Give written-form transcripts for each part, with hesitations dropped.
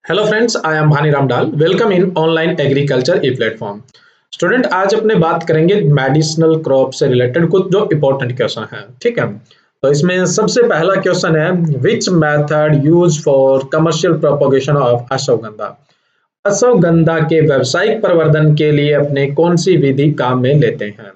Hello friends, I am Bhani Ramdal. Welcome in online agriculture e platform. Student, आज अपने बात करेंगे मेडिसिनल क्रॉप से रिलेटेड कुछ जो इम्पोर्टेंट क्वेश्चन है। ठीक है, तो इसमें सबसे पहला क्वेश्चन है, which method use for commercial propagation of ashwagandha. Ashwagandha के व्यावसायिक प्रवर्धन के लिए अपने कौन सी विधि काम में लेते हैं।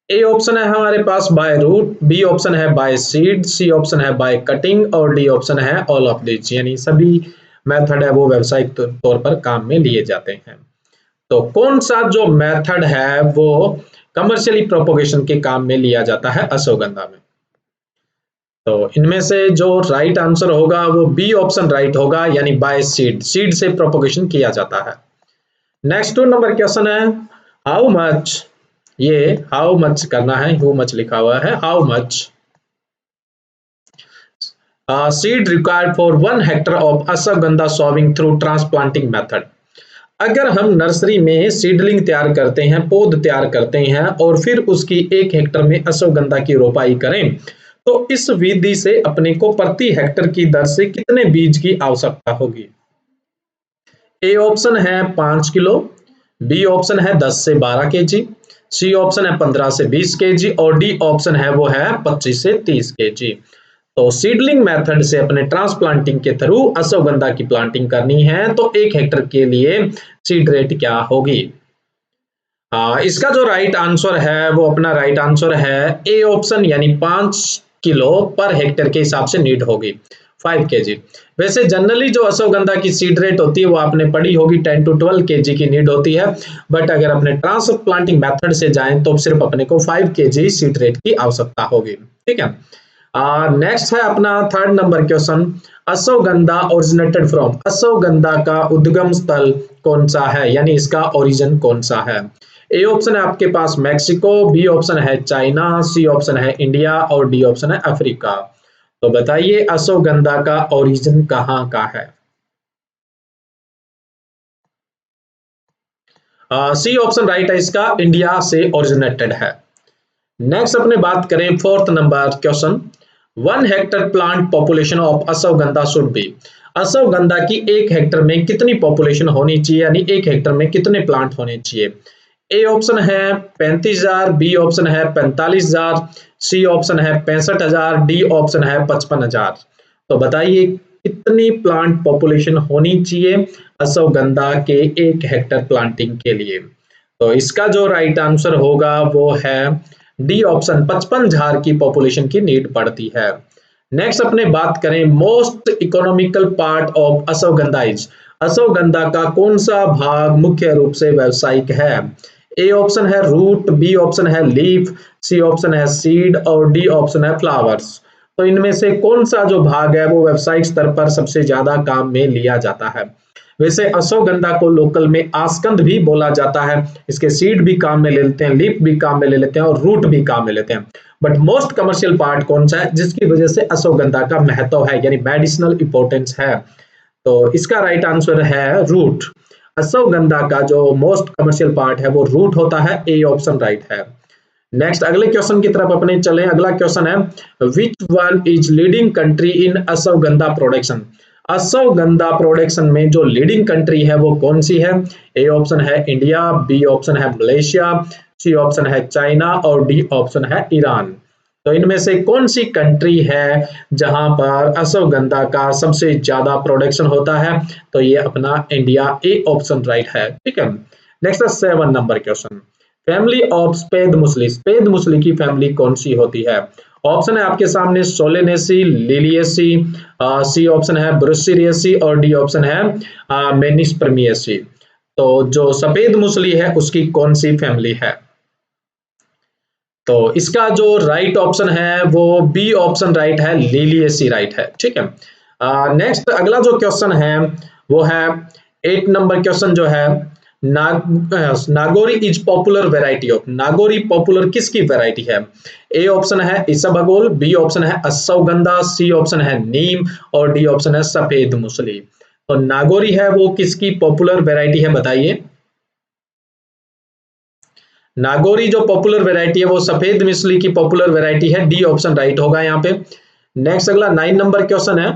ए ऑप्शन है हमारे पास बाय रूट, बी ऑप्शन है बाय सीड, सी ऑप्शन है बाय कटिंग और डी ऑप्शन है ऑल ऑफ दिस, यानी सभी मेथड है वो व्यावसायिक तौर पर काम में लिए जाते हैं। तो कौन सा जो मेथड है वो कमर्शियली प्रोपोगेशन के काम में लिया जाता है अश्वगंधा में। तो इनमें से जो राइट आंसर होगा वो बी ऑप्शन राइट होगा, यानी बाय सीड, सीड से प्रोपोगेशन किया जाता है। नेक्स्ट 2 नंबर क्वेश्चन है, हाउ मच, ये हाउ मच करना है, हु मच लिखा हुआ है, how much seed required for 1 Hector of ashwagandha sowing through transplanting method. अगर हम नर्सरी में सीडलिंग तैयार करते हैं, पौध तैयार करते हैं और फिर उसकी 1 हेक्टर में अश्वगंधा की रोपाई करें, तो इस विधि से अपने को प्रति हेक्टर की दर से कितने बीज की आवश्यकता होगी। ए ऑप्शन है 5 किलो, बी ऑप्शन है 10 से 12 केजी, सी ऑप्शन है 15 से 20 केजी और डी ऑप्शन है वो है 25 से 30 केजी। तो सीडलिंग मेथड से अपने ट्रांसप्लांटिंग के थ्रू अश्वगंधा की प्लांटिंग करनी है, तो 1 हेक्टर के लिए सीड रेट क्या होगी। इसका जो राइट आंसर है वो अपना राइट आंसर है ए ऑप्शन, यानी 5 किलो पर हेक्टर के हिसाब से नीड होगी 5 केजी। वैसे जनरली जो अश्वगंधा की सीड रेट होती है वो आपने पढ़ी होगी 10 to 12 केजी की नीड होती है, बट अगर अपने ट्रांसप्लांटिंग मेथड से जाएं तो सिर्फ अपने को 5 केजी सीड रेट की आवश्यकता होगी। ठीक है, नेक्स्ट है अपना 3rd number question, ashwagandha originated from, ashwagandha का उद्गम स्थल कौन सा है, यानी इसका ओरिजिन कौन सा है। ए ऑप्शन है आपके पास मैक्सिको, बी ऑप्शन है चाइना, सी ऑप्शन है इंडिया और डी ऑप्शन है अफ्रीका। तो बताइए अश्वगंधा का ओरिजिन कहाँ का है। सी ऑप्शन राइट है इसका, इंडिया से ओरिजिनेटेड है। नेक्स्ट अपने बात करें 4th number question, 1 Hector plant population of ashwagandha should be. Ashwagandha की 1 हेक्टर में कितनी पॉपुलेशन होनी चाहिए, यानी 1 हेक्टर में कितने प्लांट होने चाहिए। ए ऑप्शन है 35,000, बी ऑप्शन है 45,000, सी ऑप्शन है 65,000, डी ऑप्शन है 55,000। तो बताइए कितनी प्लांट पॉपुलेशन होनी चाहिए अश्वगंधा के 1 हेक्टर प्लांटिंग के लिए। तो इसका जो राइट आंसर होगा वो है डी ऑप्शन, 55,000 की पॉपुलेशन की नीड पड़ती है। नेक्स्ट अपने बात करें most economical part of ashwagandha is, ashwagandha का कौन सा भाग मुख्य रूप से व्यावसायिक है। ए ऑप्शन है रूट, बी ऑप्शन है लीफ, सी ऑप्शन है सीड और डी ऑप्शन है फ्लावर्स। तो इनमें से कौन सा जो भाग है वो व्यावसायिक स्तर पर सबसे ज्यादा काम में लिया जाता है। वैसे अश्वगंधा को लोकल में आस्कंद भी बोला जाता है, इसके सीड भी काम में ले लेते हैं, लीफ भी काम में ले लेते हैं और रूट भी काम में लेते हैं। बट मोस्ट कमर्शियल पार्ट कौन सा है जिसकी वजह से अश्वगंधा का महत्व है, यानी मेडिसिनल इंपॉर्टेंस है। तो इसका राइट आंसर है रूट। अश्वगंधा का जो मोस्ट कमर्शियल पार्ट है वो रूट होता है, ए ऑप्शन राइट है। नेक्स्ट अगले क्वेश्चन की तरफ अपने चलें। अगला क्वेश्चन है, which one is leading country in ashwagandha production. Ashwagandha production में जो लीडिंग कंट्री है वो कौन सी है। ए ऑप्शन है इंडिया, बी ऑप्शन है मलेशिया, सी ऑप्शन है चाइना और डी ऑप्शन है ईरान। तो इनमें से कौन सी कंट्री है जहां पर अश्वगंधा का सबसे ज्यादा प्रोडक्शन होता है। तो ये अपना इंडिया, ए ऑप्शन राइट है। ठीक है, next 7 number question, family of safed musli, safed musli की फैमिली कौन सी होती है। ऑप्शन है आपके सामने सोलेनेसी, लिलियसी, सी ऑप्शन है ब्रुसिरियसी और डी ऑप्शन है मेनिस्पर्मियसी। तो जो सफेद मुसली है उसकी कौन सी फैमिली है। तो इसका जो राइट ऑप्शन है वो बी ऑप्शन राइट है, लिलियसी राइट है। ठीक है, नेक्स्ट अगला जो क्वेश्चन है वो है 8 नंबर क्वेश्चन जो है, Nagori is popular variety of, Nagori popular किसकी वेराइटी है। ए ऑप्शन है इसबगोल, बी ऑप्शन है अश्वगंधा, सी ऑप्शन है नीम और डी ऑप्शन है सफेद मुसली। तो नागोरी है वो किसकी पॉपुलर वेराइटी है, बताइए। नागोरी जो पॉपुलर वेराइटी है वो सफेद मिस्ली की पॉपुलर वेराइटी है, डी ऑप्शन राइट होगा यहाँ पे। नेक्स्ट अगला 9 नंबर क्वेश्चन है,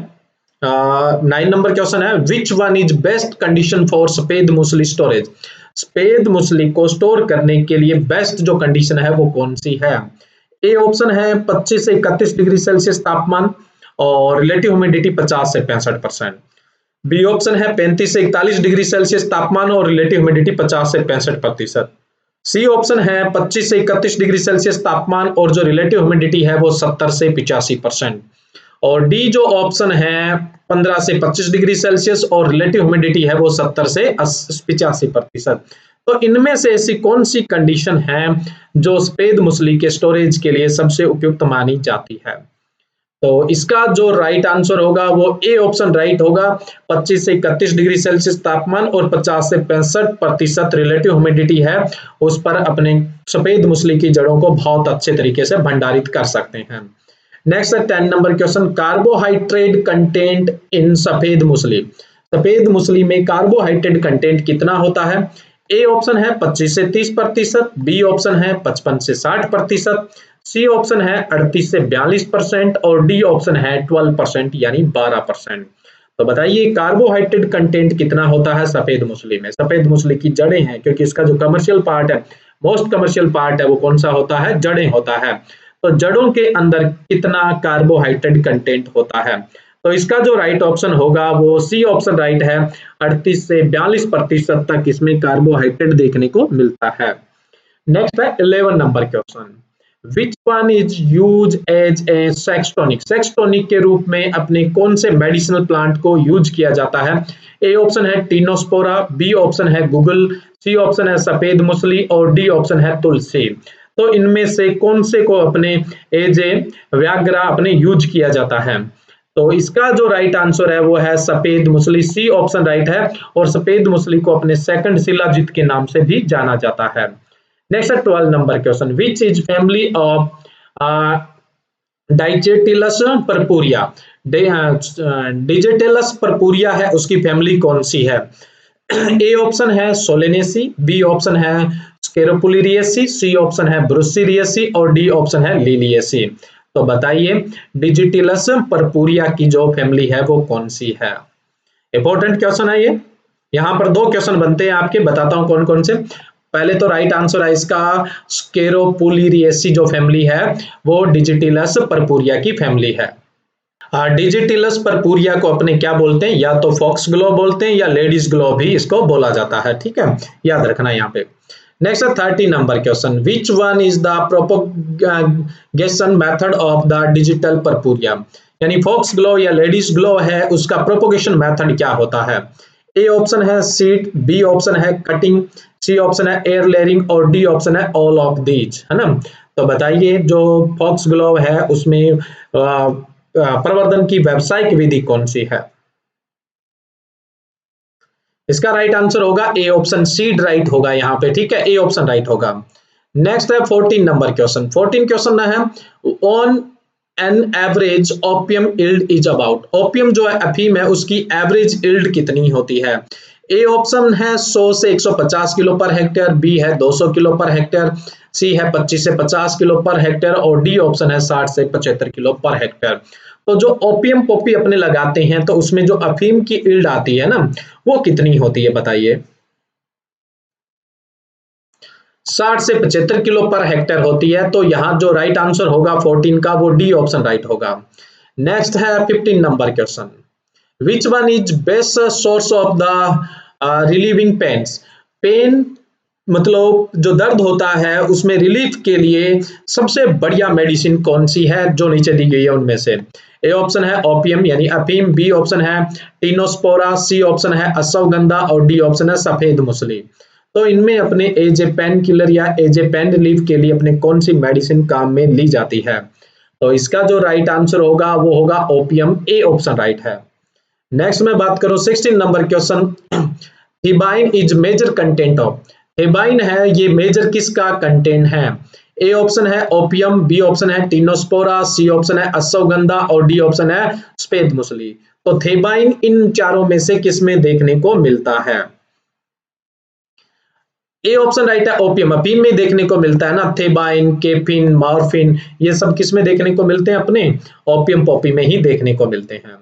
9 नंबर क्वेश्चन है, which one is best condition for सफेद मूसली स्टोरेज? सफेद मूसली को स्टोर करने के लिए बेस्ट जो कंडीशन है वो कौन सी है? ए ऑप्शन है 25 से 31 डिग्री सेल्सियस तापमान और रिलेटिव ह्यूमिडिटी 50 से 65%। बी ऑप्शन है 35 से 41 डिग्री सेल्सियस तापमान और रिलेटिव ह्यूमिडिटी 50 से 65%। सी ऑप्शन है 25 से 31 डिग्री सेल्सियस तापमान और जो रिलेटिव ह्यूमिडिटी है वो 70 से 85%। और डी जो ऑप्शन है 15 से 25 डिग्री सेल्सियस और रिलेटिव ह्यूमिडिटी है वो 70 से 85%। तो इनमें से ऐसी कौन सी कंडीशन है जो सफेद मूसली के स्टोरेज के लिए सबसे उपयुक्त मानी जाती है? तो इसका जो राइट आंसर होगा वो ए ऑप्शन राइट होगा। 25 से 31 डिग्री सेल्सियस तापमान और 50 से 65% रिलेटिव ह्यूमिडिटी है, उस पर अपने सफेद मूसली की जड़ों को बहुत अच्छे तरीके से भंडारित कर सकते हैं। नेक्स्ट है 10 number question, carbohydrate content in सफेद मूसली। सफेद मूसली में कार्बोहाइड्रेट कंटेंट कितना होता है? ए ऑप्शन है 25 से 30%, बी ऑप्शन है 55 से 60%, सी ऑप्शन है 38 से 42% और डी ऑप्शन है 12% यानी 12%। तो बताइए कार्बोहाइड्रेट कंटेंट कितना होता है सफेद मूसली में? सफेद मूसली की जड़ें हैं, क्योंकि इसका जो कमर्शियल पार्ट है, मोस्ट कमर्शियल पार्ट है, वो कौन सा होता है? जड़ें होता है। तो जड़ों के अंदर कितना कार्बोहाइड्रेट कंटेंट होता है? तो इसका जो राइट ऑप्शन होगा वो सी ऑप्शन राइट है। 38 से 42% तक इसमें कार्बोहाइड्रेट देखने को मिलता है। नेक्स्ट है 11 number question, which one is use as a sex tonic? Sex tonic के रूप में अपने कौन से मेडिसिनल प्लांट को यूज किया जाता है? ए ऑप्शन है टीनोस्पोरा, बी ऑप्शन है गूगल, सी ऑप्शन है सफेद मूसली और डी ऑप्शन है तुलसी। तो इनमें से कौन से को अपने एज ए व्याग्रा अपने यूज किया जाता है? तो इसका जो राइट आंसर है वो है सफेद मूसली, सी ऑप्शन राइट है। और सफेद मूसली को अपने सेकंड शिलाजीत के नाम से भी जाना जाता है। नेक्स्ट है 12 number question, which is family of digitalis purpurea? Digitalis purpurea है, उसकी फैमिली कौन सी है? ए ऑप्शन है सोलेनेसी, बी ऑप्शन है स्केरोपुलिरियसी, सी ऑप्शन है ब्रुसीरियसी और डी ऑप्शन है लिलियसी। तो बताइए डिजिटिलस परपुरिया की जो फैमिली है वो कौन सी है? इंपॉर्टेंट क्वेश्चन है ये। यहाँ पर 2 क्वेश्चन बनते हैं आपके, बताता हूँ कौन कौन से। पहले तो राइट आंसर है इसका स्केरोपुलिरियसी जो फैमिली है वो डिजिटिलस परपुरिया की फैमिली है। डिजिटिलस परपुरिया को अपने क्या बोलते हैं? या तो फॉक्स ग्लो बोलते हैं या लेडीज ग्लो भी इसको बोला जाता है, ठीक है, याद रखना यहाँ पे। नेक्स्ट है 30 number question, which one is the propagation method of the digital परपुरिया? यानी फॉक्स ग्लो या लेडीज ग्लो है, उसका प्रोपोगेशन मेथड क्या होता है? ए ऑप्शन है सीड, बी ऑप्शन है कटिंग, सी ऑप्शन है एयर लेयरिंग और डी ऑप्शन है ऑल ऑफ दीज, है ना? तो बताइए जो फॉक्स ग्लो है उसमें प्रवर्धन की व्यावसायिक विधि कौन सी है? इसका राइट आंसर होगा ए ऑप्शन, सीड राइट होगा यहाँ पे, ठीक है, ए ऑप्शन राइट होगा। नेक्स्ट है 14 नंबर क्वेश्चन। 14 क्वेश्चन है on an average opium yield is about? Opium जो है अफीम है उसकी एवरेज इल्ड कितनी होती है? ए ऑप्शन है 100 से 150 किलो पर हेक्टेयर, बी है 200 किलो पर हेक्टेयर, सी है 25 से 50 किलो पर हेक्टेयर और डी ऑप्शन है 60 से 75 किलो पर हेक्टेयर। तो जो ओपियम पॉपी अपने लगाते हैं तो उसमें जो अफीम की इल्ड आती है ना वो कितनी होती है बताइए? 60 से 75 किलो पर हेक्टेयर होती है। तो यहाँ जो राइट आंसर होगा 14 का वो डी ऑप्शन राइट होगा। नेक्स्ट है 15 number question, which one is best source of the relieving pains? Pain मतलब जो दर्द होता है उसमें रिलीफ के लिए सबसे बढ़िया मेडिसिन कौन सी है जो नीचे दी गई है उनमें से? ए ऑप्शन है ओपियम यानी अफीम, बी ऑप्शन है टीनोस्पोरा, सी ऑप्शन है अश्वगंधा और डी ऑप्शन है सफेद मूसली। तो इनमें अपने एज ए पेन किलर या एज ए पेन रिलीफ के लिए अपने कौन सी मेडिसिन काम में ली जाती है? तो इसका जो राइट आंसर होगा वो होगा ओपियम, ए ऑप्शन राइट है। नेक्स्ट में बात करूं 16 number question, thebaine is major content of? Thebaine है ये मेजर किसका कंटेंट है? ए ऑप्शन है ओपियम, बी ऑप्शन है टीनोस्पोरा, सी ऑप्शन है अश्वगंधा और डी ऑप्शन है सफेद मूसली। तो थिबाइन इन चारों में से किसमें देखने को मिलता है? ए ऑप्शन राइट है ओपियम, अफीम में देखने को मिलता है ना, थेबाइन, केफिन, मॉर्फिन, ये सब किसमें देखने को मिलते हैं? अपने ओपियम पॉपी में ही देखने को मिलते हैं।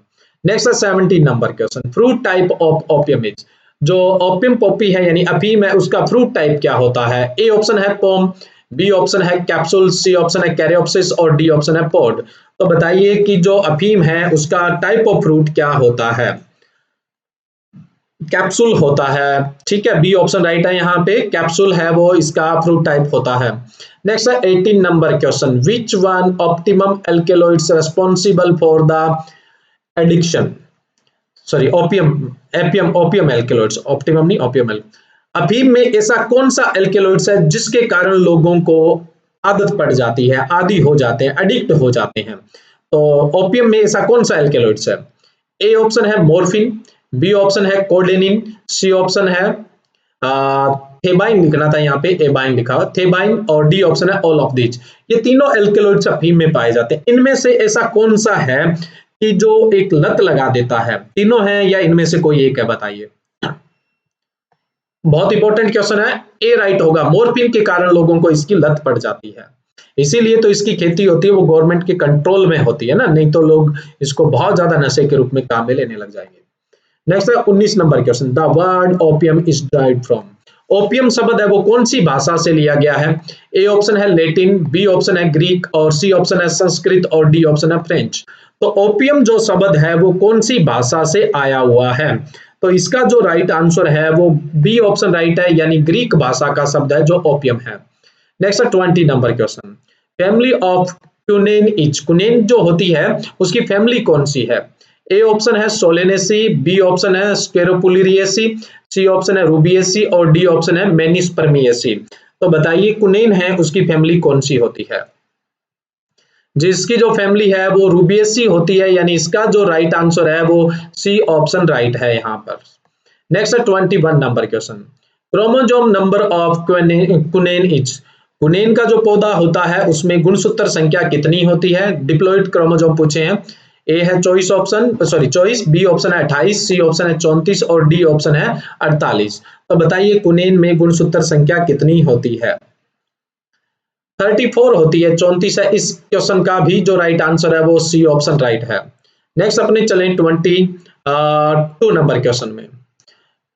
नेक्स्ट है 17 number question, fruit type of opium is, जो ओपियम पॉपी है यानी अफीम है उसका फ्रूट टाइप क्या होता है? ए ऑप्शन है पोम, बी ऑप्शन है कैप्सूल, सी ऑप्शन है कैरियोप्सिस और डी ऑप्शन है पॉड। तो बताइए कि जो अफीम है उसका टाइप ऑफ फ्रूट क्या होता है? कैप्सूल होता है, ठीक है, बी ऑप्शन राइट है, यहाँ पे कैप्सूल है वो इसका फ्रूट टाइप होता है। नेक्स्ट है 18 number question, which one optimum alkaloids responsible for the addiction, sorry opium, opium opium alkaloids, optimum नहीं ओपियम अफीम में ऐसा कौन सा एल्केलॉइड्स है जिसके कारण लोगों को आदत पड़ जाती है, आदी हो जाते हैं, एडिक्ट हो जाते हैं? तो ओपियम में ऐसा कौन सा एल्केलॉइड्स है? ए ऑप्शन है मॉर्फिन, बी ऑप्शन है कोडेनिन, सी ऑप्शन है थेबाइन, लिखना था यहाँ पे एबाइन लिखा हुआ थेबाइन, और डी ऑप्शन है ऑल ऑफ दिस। ये तीनों एल्केलॉइड्स अफीम में पाए जाते हैं, इनमें से ऐसा कौन सा है कि जो एक लत लगा देता है? तीनों है या इनमें से कोई एक है, बताइए। बहुत इंपॉर्टेंट क्वेश्चन है, ए राइट होगा, मॉर्फिन के कारण लोगों को इसकी लत पड़ जाती है, इसीलिए तो इसकी खेती होती है, वो गवर्नमेंट के कंट्रोल में होती है ना, नहीं तो लोग इसको बहुत ज्यादा नशे के रूप में काम में लेने लग जाएंगे। नेक्स्ट है 19 number question, the word opium is derived from, opium शब्द है वो कौन सी भाषा से लिया गया है? ए ऑप्शन है लैटिन, बी ऑप्शन है ग्रीक और सी ऑप्शन है संस्कृत और डी ऑप्शन है फ्रेंच। तो ओपियम जो शब्द है वो कौन सी भाषा से आया हुआ है? तो इसका जो राइट आंसर है वो बी ऑप्शन राइट है, यानी ग्रीक भाषा का शब्द है जो ओपियम है। नेक्स्ट है 20 number question, family of quinine इच, क्यूनेन जो होती है उसकी फैमिली कौन सी है? ए ऑप्शन है सोलेनेसी, बी ऑप्शन है स्टेरोपुलिरिएसी, सी ऑप्शन है रूबिएसी और डी ऑप्शन है मेनिस्पर्मिएसी। तो बताइए कुनेन है उसकी फैमिली कौन सी होती है? जिसकी जो फैमिली है वो रूबिएसी होती है, यानी इसका जो राइट आंसर है वो सी ऑप्शन राइट है यहाँ पर। नेक्स्ट है 21 number question, chromosome number of quinine is, quinine का जो पौधा होता है उसमें गुणसूत्र संख्या कितनी होती है? डिप्लॉइड क्रोमोसोम पूछे हैं, ए है 24 ऑप्शन, सॉरी 24, बी ऑप्शन है 28, सी ऑप्शन है 34 और डी ऑप्शन है 48। तो बताइए कुनेन में गुणसूत्र संख्या कितनी होती है? 34 होती है, 34 है, इस क्वेश्चन का भी जो राइट आंसर है वो सी ऑप्शन राइट है। नेक्स्ट अपने चलें 22 नंबर क्वेश्चन में,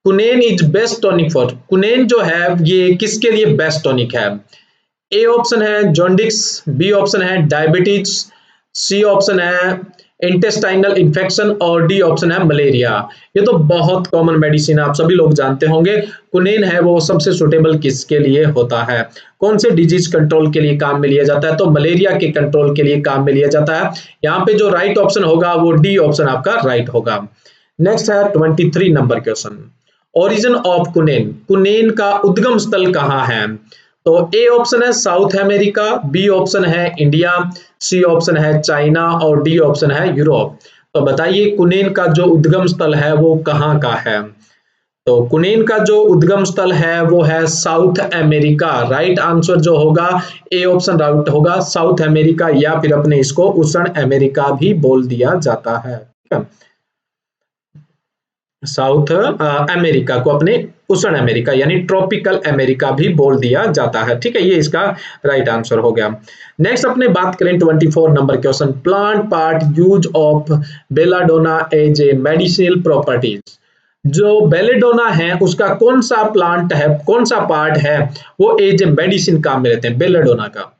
कुनेन इज बेस्ट टॉनिक फॉर, कुनेन जो है ये किसके लिए बेस्ट टॉनिक है? ए ऑप्शन है जॉन्डिस, बी ऑप्शन है डायबिटीज, सी ऑप्शन है इंटेस्टाइनल इन्फेक्शन और डी ऑप्शन है मलेरिया। ये तो बहुत कॉमन मेडिसिन आप सभी लोग जानते होंगे, कुनेन है वो सबसे सुटेबल किसके लिए होता है? कौन से डिजीज कंट्रोल के लिए काम में लिया जाता है? तो मलेरिया के कंट्रोल के लिए काम में लिया जाता है। यहाँ पे जो राइट ऑप्शन होगा वो डी ऑप्शन आपका राइट होगा। नेक्स्ट है 23 नंबर क्वेश्चन, ओरिजिन ऑफ कुनेन, कुनेन का उद्गम स्थल कहाँ है? तो ए ऑप्शन है साउथ अमेरिका, बी ऑप्शन है इंडिया, सी ऑप्शन है चाइना और डी ऑप्शन है यूरोप। तो बताइए कुनेन का जो उद्गम स्थल है वो कहाँ का है? तो कुनेन का जो उद्गम स्थल है वो है साउथ अमेरिका। राइट आंसर जो होगा ए ऑप्शन राइट होगा, साउथ अमेरिका, या फिर अपने इसको उष्ण अमेरिका भी बोल दिया जाता है, ठीक है, साउथ अमेरिका को अपने उष्ण अमेरिका यानी ट्रॉपिकल अमेरिका भी बोल दिया जाता है, ठीक है, ये इसका राइट आंसर हो गया। नेक्स्ट अपने बात करें 24 number question, plant part use of belladonna as a medicinal properties, जो बेलेडोना है उसका कौन सा प्लांट है, कौन सा पार्ट है वो एज ए मेडिसिन काम में लेते हैं बेलेडोना का?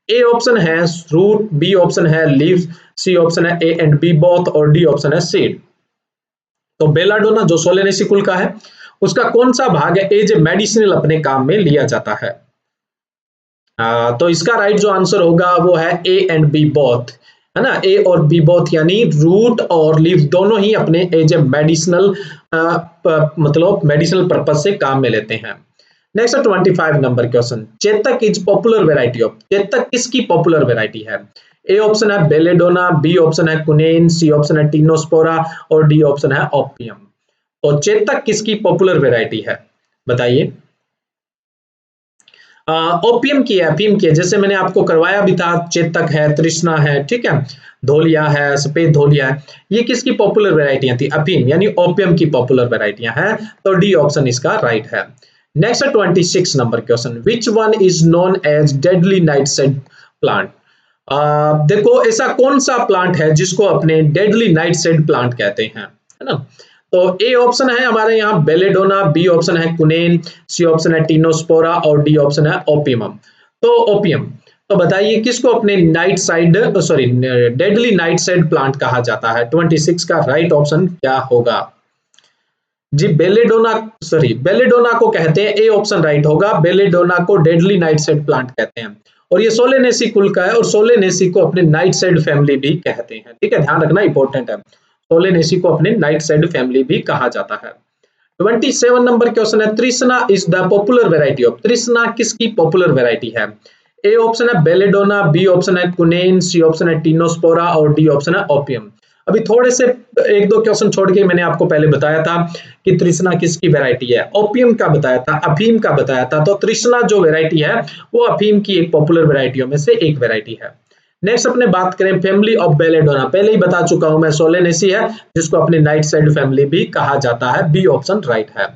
ए ऑप्शन है रूट, बी ऑप्शन है लीव्स, सी ऑप्शन है ए एंड बी बोथ और डी ऑप्शन है सीड। तो बेलाडोना जो सोलेनेसी कुल का है उसका कौन सा भाग है एज ए मेडिसिनल अपने काम में लिया जाता है? तो इसका राइट जो आंसर होगा वो है ए एंड बी बोथ, है ना, ए और बी बोथ, यानी रूट और लीव दोनों ही अपने एज ए मेडिसिनल मतलब मेडिसिनल पर्पज से काम में लेते हैं। Next 25 number question, Chetak is popular variety of, Chetak किसकी पॉपुलर वेराइटी है? ए ऑप्शन है बेलेडोना, बी ऑप्शन है कुनेन, सी ऑप्शन है टिनोस्पोरा और डी ऑप्शन है ओपियम। तो चेतक किसकी पॉपुलर वेराइटी है, बताइए? ओपियम की है, अफीम की है, जैसे मैंने आपको करवाया भी था, चेतक है, तृष्णा है, ठीक है, धोलिया है, सफेद धोलिया है, ये किसकी पॉपुलर वेराइटियां थी? अफीम यानी ओपियम की पॉपुलर वेराइटियां हैं, तो डी ऑप्शन इसका राइट है। Next 26 number question, which one is known as deadly nightshade plant, देखो ऐसा कौन सा प्लांट है जिसको अपने डेडली नाइटशेड प्लांट कहते हैं, है ना। तो ए ऑप्शन है हमारे यहाँ बेलेडोना, बी ऑप्शन है कुनेन, सी ऑप्शन है टीनोस्पोरा और डी ऑप्शन है ओपियम। तो ओपियम, तो बताइए किसको अपने night side sorry deadly nightshade plant कहा जाता है। 26 का राइट ऑप्शन क्या होगा जी? बेलेडोना, सॉरी बेलेडोना को कहते हैं, ए ऑप्शन राइट होगा। बेलेडोना को डेडली नाइटशेड प्लांट कहते हैं और ये सोलेनेसी कुल का है और सोलेनेसी को अपने नाइटशेड फैमिली भी कहते हैं, ठीक है, ध्यान रखना इंपॉर्टेंट है। सोलेनेसी को अपने नाइटशेड फैमिली भी कहा जाता है। 27 नंबर क्वेश्चन है, Trishna is the popular variety of, Trishna किसकी पॉपुलर वेराइटी है। ए ऑप्शन है बेलेडोना, बी ऑप्शन है कुनेन, सी ऑप्शन है टीनोस्पोरा और डी ऑप्शन है ओपियम। अभी थोड़े से एक दो क्वेश्चन छोड़ के मैंने आपको पहले बताया था कि त्रिशना किसकी वैरायटी है, ओपियम का बताया था, अफीम का बताया था। तो त्रिशना जो वैरायटी है वो अफीम की एक पॉपुलर वैरायटियों में से एक वैरायटी है। नेक्स्ट अपने बात करें फैमिली ऑफ बेलेडोना, पहले ही बता चुका हूं मैं, सोलेनेसी है जिसको अपनी नाइटशेड फैमिली भी कहा जाता है, बी ऑप्शन राइट है।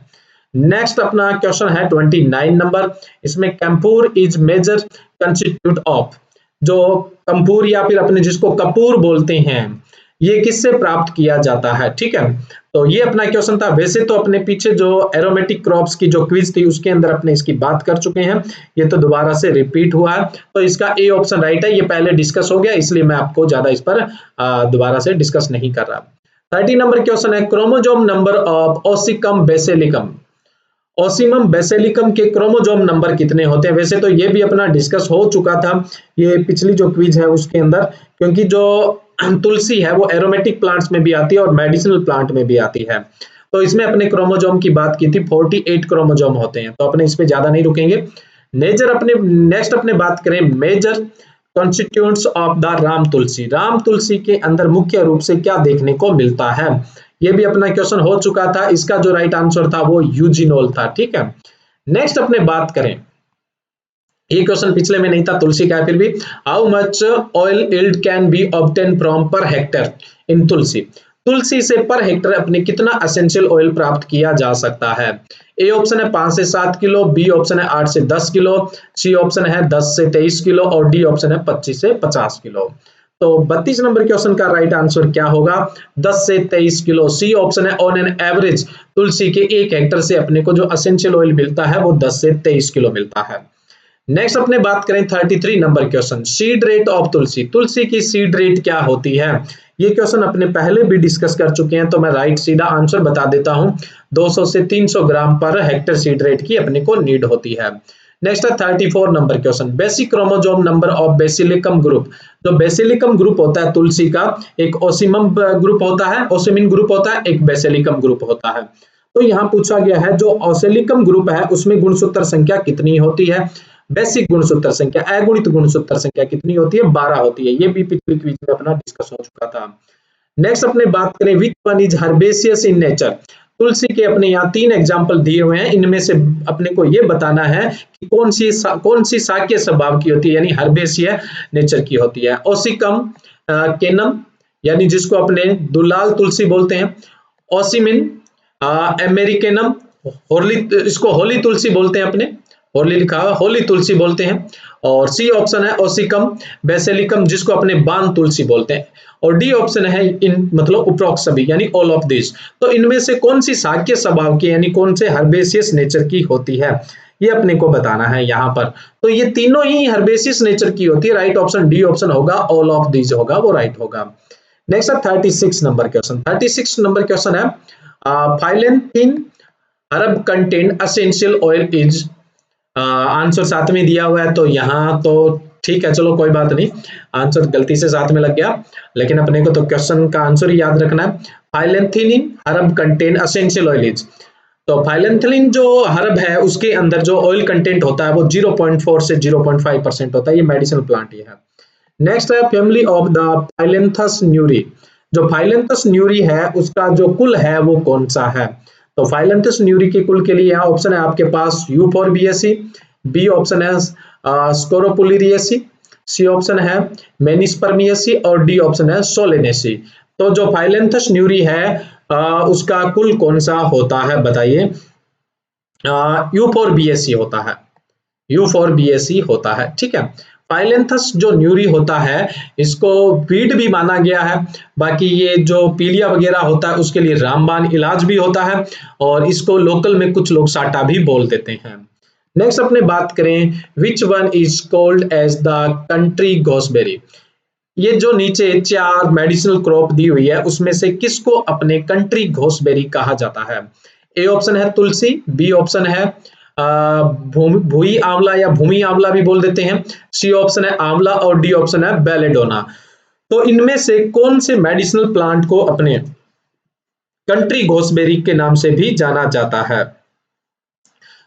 नेक्स्ट अपना क्वेश्चन है 29 नंबर, इसमें कैंपूर इज मेजर कंस्टिट्यूट ऑफ, जो कंपूर या फिर अपने जिसको कपूर बोलते हैं, ये किससे प्राप्त किया जाता है, ठीक है। तो ये अपना क्वेश्चन था। वैसे तो अपने पीछे जो एरोमेटिक क्रॉप्स की जो क्विज थी उसके अंदर अपने इसकी बात कर चुके हैं, ये तो दोबारा से रिपीट हुआ है। तो इसका ए ऑप्शन राइट है, ये पहले डिस्कस हो गया इसलिए मैं आपको ज्यादा इस पर दोबारा से डिस्कस नहीं कर रहा। 30 नंबर क्वेश्चन है, chromosome number of ocimum basilicum, ocimum basilicum के क्रोमोजोम नंबर कितने होते हैं। वैसे तो ये भी अपना डिस्कस हो चुका था ये पिछली जो क्विज है उसके अंदर, क्योंकि जो तुलसी है वो एरोमेटिक प्लांट्स में भी आती है और मेडिसिनल प्लांट में भी आती है। तो इसमें अपने क्रोमोजोम की बात की थी, 48 क्रोमोजोम होते हैं, तो अपने इस पे ज्यादा नहीं रुकेंगे। नेक्स्ट अपने बात करें major constituents of the Ram tulsi, राम तुलसी के अंदर मुख्य रूप से क्या देखने को मिलता है। ये भी अपना क्वेश्चन हो चुका था, इसका जो राइट आंसर था वो यूजिनोल था, ठीक है। नेक्स्ट अपने बात करें, ये क्वेश्चन पिछले में नहीं था, तुलसी का है फिर भी, how much oil yield can be obtain from per hectare in tulsi, तुलसी से पर हेक्टर अपने कितना एसेंशियल ऑयल प्राप्त किया जा सकता है। ए ऑप्शन है 5 से 7 किलो, बी ऑप्शन है 8 से 10 किलो, सी ऑप्शन है 10 से 23 किलो और डी ऑप्शन है 25 से 50 किलो। तो 32 नंबर क्वेश्चन का राइट आंसर क्या होगा, 10 से 23 किलो, सी ऑप्शन है। ऑन एन एवरेज तुलसी के 1 हेक्टर से अपने को जो एसेंशियल ऑयल मिलता है वो 10 से 23 किलो मिलता है। नेक्स्ट अपने बात करें 33 number question, seed rate of tulsi, तुलसी की सीड रेट क्या होती है। ये क्वेश्चन अपने पहले भी डिस्कस कर चुके हैं, तो मैं राइट सीधा आंसर बता देता हूं, 200 से 300 ग्राम पर हेक्टर सीड रेट की अपने को नीड होती है। नेक्स्ट है 34 number question, basic chromosome number of basilicum group, जो बेसिलिकम ग्रुप होता है तुलसी का, एक ओसिमम ग्रुप होता है, ओसिमिन ग्रुप होता है, एक बेसिलिकम ग्रुप होता है। तो यहाँ पूछा गया है जो ओसिलिकम ग्रुप है उसमें गुणसूत्र संख्या कितनी होती है, बेसिक गुणसूत्र संख्या, अगुणित गुणसूत्र संख्या कितनी होती है, 12 होती है। ये भी पिछली क्विज में अपना डिस्कस हो चुका था। नेक्स्ट अपने बात करें which one is herbaceous in nature, तुलसी के अपने यहाँ 3 एग्जाम्पल दिए हुए हैं, इनमें से अपने को ये बताना है कि कौन सी शाकीय स्वभाव की होती है, यानी हर्बेसिय नेचर की होती है। ओसिकम केनम, यानी जिसको अपने दुलाल तुलसी बोलते हैं, ओसिमिन अमेरिकेनम, होली, इसको होली तुलसी बोलते हैं, अपने होली लिखा हुआ, होली तुलसी बोलते हैं। और सी ऑप्शन है ओसिकम बेसिलिकम, जिसको अपने बान तुलसी बोलते हैं। और डी ऑप्शन है इन मतलब उपरोक्त सभी, यानी ऑल ऑफ दिस। तो इनमें से कौन सी शाक्य स्वभाव की, यानी कौन से हर्बेसियस नेचर की होती है, ये अपने को बताना है यहाँ पर। तो ये तीनों ही हर्बेसियस नेचर की होती है, राइट ऑप्शन डी ऑप्शन होगा, ऑल ऑफ दिस होगा, वो राइट होगा। नेक्स्ट है 36 नंबर क्वेश्चन, 36 नंबर क्वेश्चन है phyllanthin herb contain essential oil is, answer साथ में दिया हुआ है, तो यहाँ तो ठीक है, चलो कोई बात नहीं, आंसर गलती से साथ में लग गया, लेकिन अपने को तो क्वेश्चन का आंसर ही याद रखना है। Phyllanthin herb contain essential oil is, तो फाइलेंथिन जो हर्ब है उसके अंदर जो ऑयल कंटेंट होता है वो 0.4 से 0.5% होता है, ये मेडिसिनल प्लांट ही है। नेक्स्ट है फैमिली ऑफ द फाइलेंथस न्यूरी, जो फाइलेंथस न्यूरी है उसका जो कुल है वो कौन सा है। तो फाइलेंथस न्यूरी के कुल के लिए यहाँ ऑप्शन है आपके पास यूफोर्बिएसी, बी ऑप्शन है स्कोरोपुलिरिएसी, सी ऑप्शन है मेनिस्पर्मिएसी और डी ऑप्शन है सोलेनेसी। तो जो फाइलेंथस न्यूरी है उसका कुल कौन सा होता है बताइए। यूफोर्बिएसी होता है, U4BAC होता है, ठीक है। पाइलेंथस जो न्यूरी होता है इसको वीड भी माना गया है। बाकी ये जो पीलिया वगैरह होता है उसके लिए रामबाण इलाज भी होता है, और इसको लोकल में कुछ लोग साटा भी बोल देते हैं। नेक्स्ट अपने बात करें, which one is called as the country gooseberry. ये जो नीचे 4 मेडिसिनल क्रॉप दी हुई है उसमें से किसको अपने कंट्री घोसबेरी कहा जाता है? ए ऑप्शन है तुलसी, बी ऑप्शन है भूई आंवला या भूमि आंवला भी बोल देते हैं, सी ऑप्शन है आंवला, और डी ऑप्शन है बेलेडोना। तो इनमें से कौन से मेडिसिनल प्लांट को अपने कंट्री घोसबेरी के नाम से भी जाना जाता है?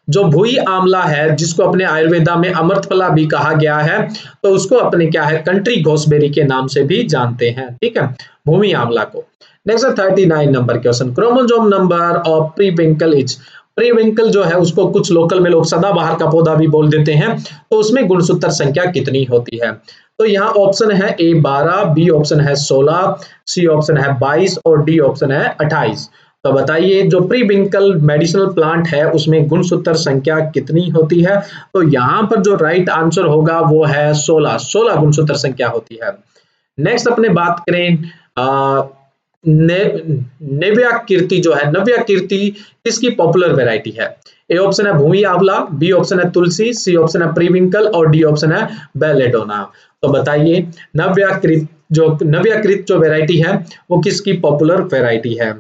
जो भुई आंवला है जिसको अपने आयुर्वेदा में अमृतफला भी कहा गया है, तो उसको अपने क्या है कंट्री घोसबेरी के नाम से भी जानते हैं, ठीक है, भूमि आंवला को। Next 39 number question, chromosome number of periwinkle is. Periwinkle जो है उसको कुछ लोकल में लोग सदाबहार का पौधा भी बोल देते हैं, तो उसमें गुणसूत्र संख्या कितनी होती है? तो यहाँ ऑप्शन है ए 12, बी ऑप्शन है 16, सी ऑप्शन है 22 और डी ऑप्शन है 28। तो बताइए जो प्रीविंकल मेडिसिनल प्लांट है उसमें गुणसूत्र संख्या कितनी होती है? तो यहाँ पर जो राइट आंसर होगा वो है 16 गुणसूत्र संख्या होती है। नेक्स्ट अपने बात करें नव्या कीर्ति जो है, नव्या कीर्ति किसकी पॉपुलर वेराइटी है? ए ऑप्शन है भूमि आंवला, बी ऑप्शन है तुलसी, सी ऑप्शन है प्रीविंकल और डी ऑप्शन है बेलेडोना। तो बताइए नव्याकृत जो वेराइटी है वो किसकी पॉपुलर वेराइटी है?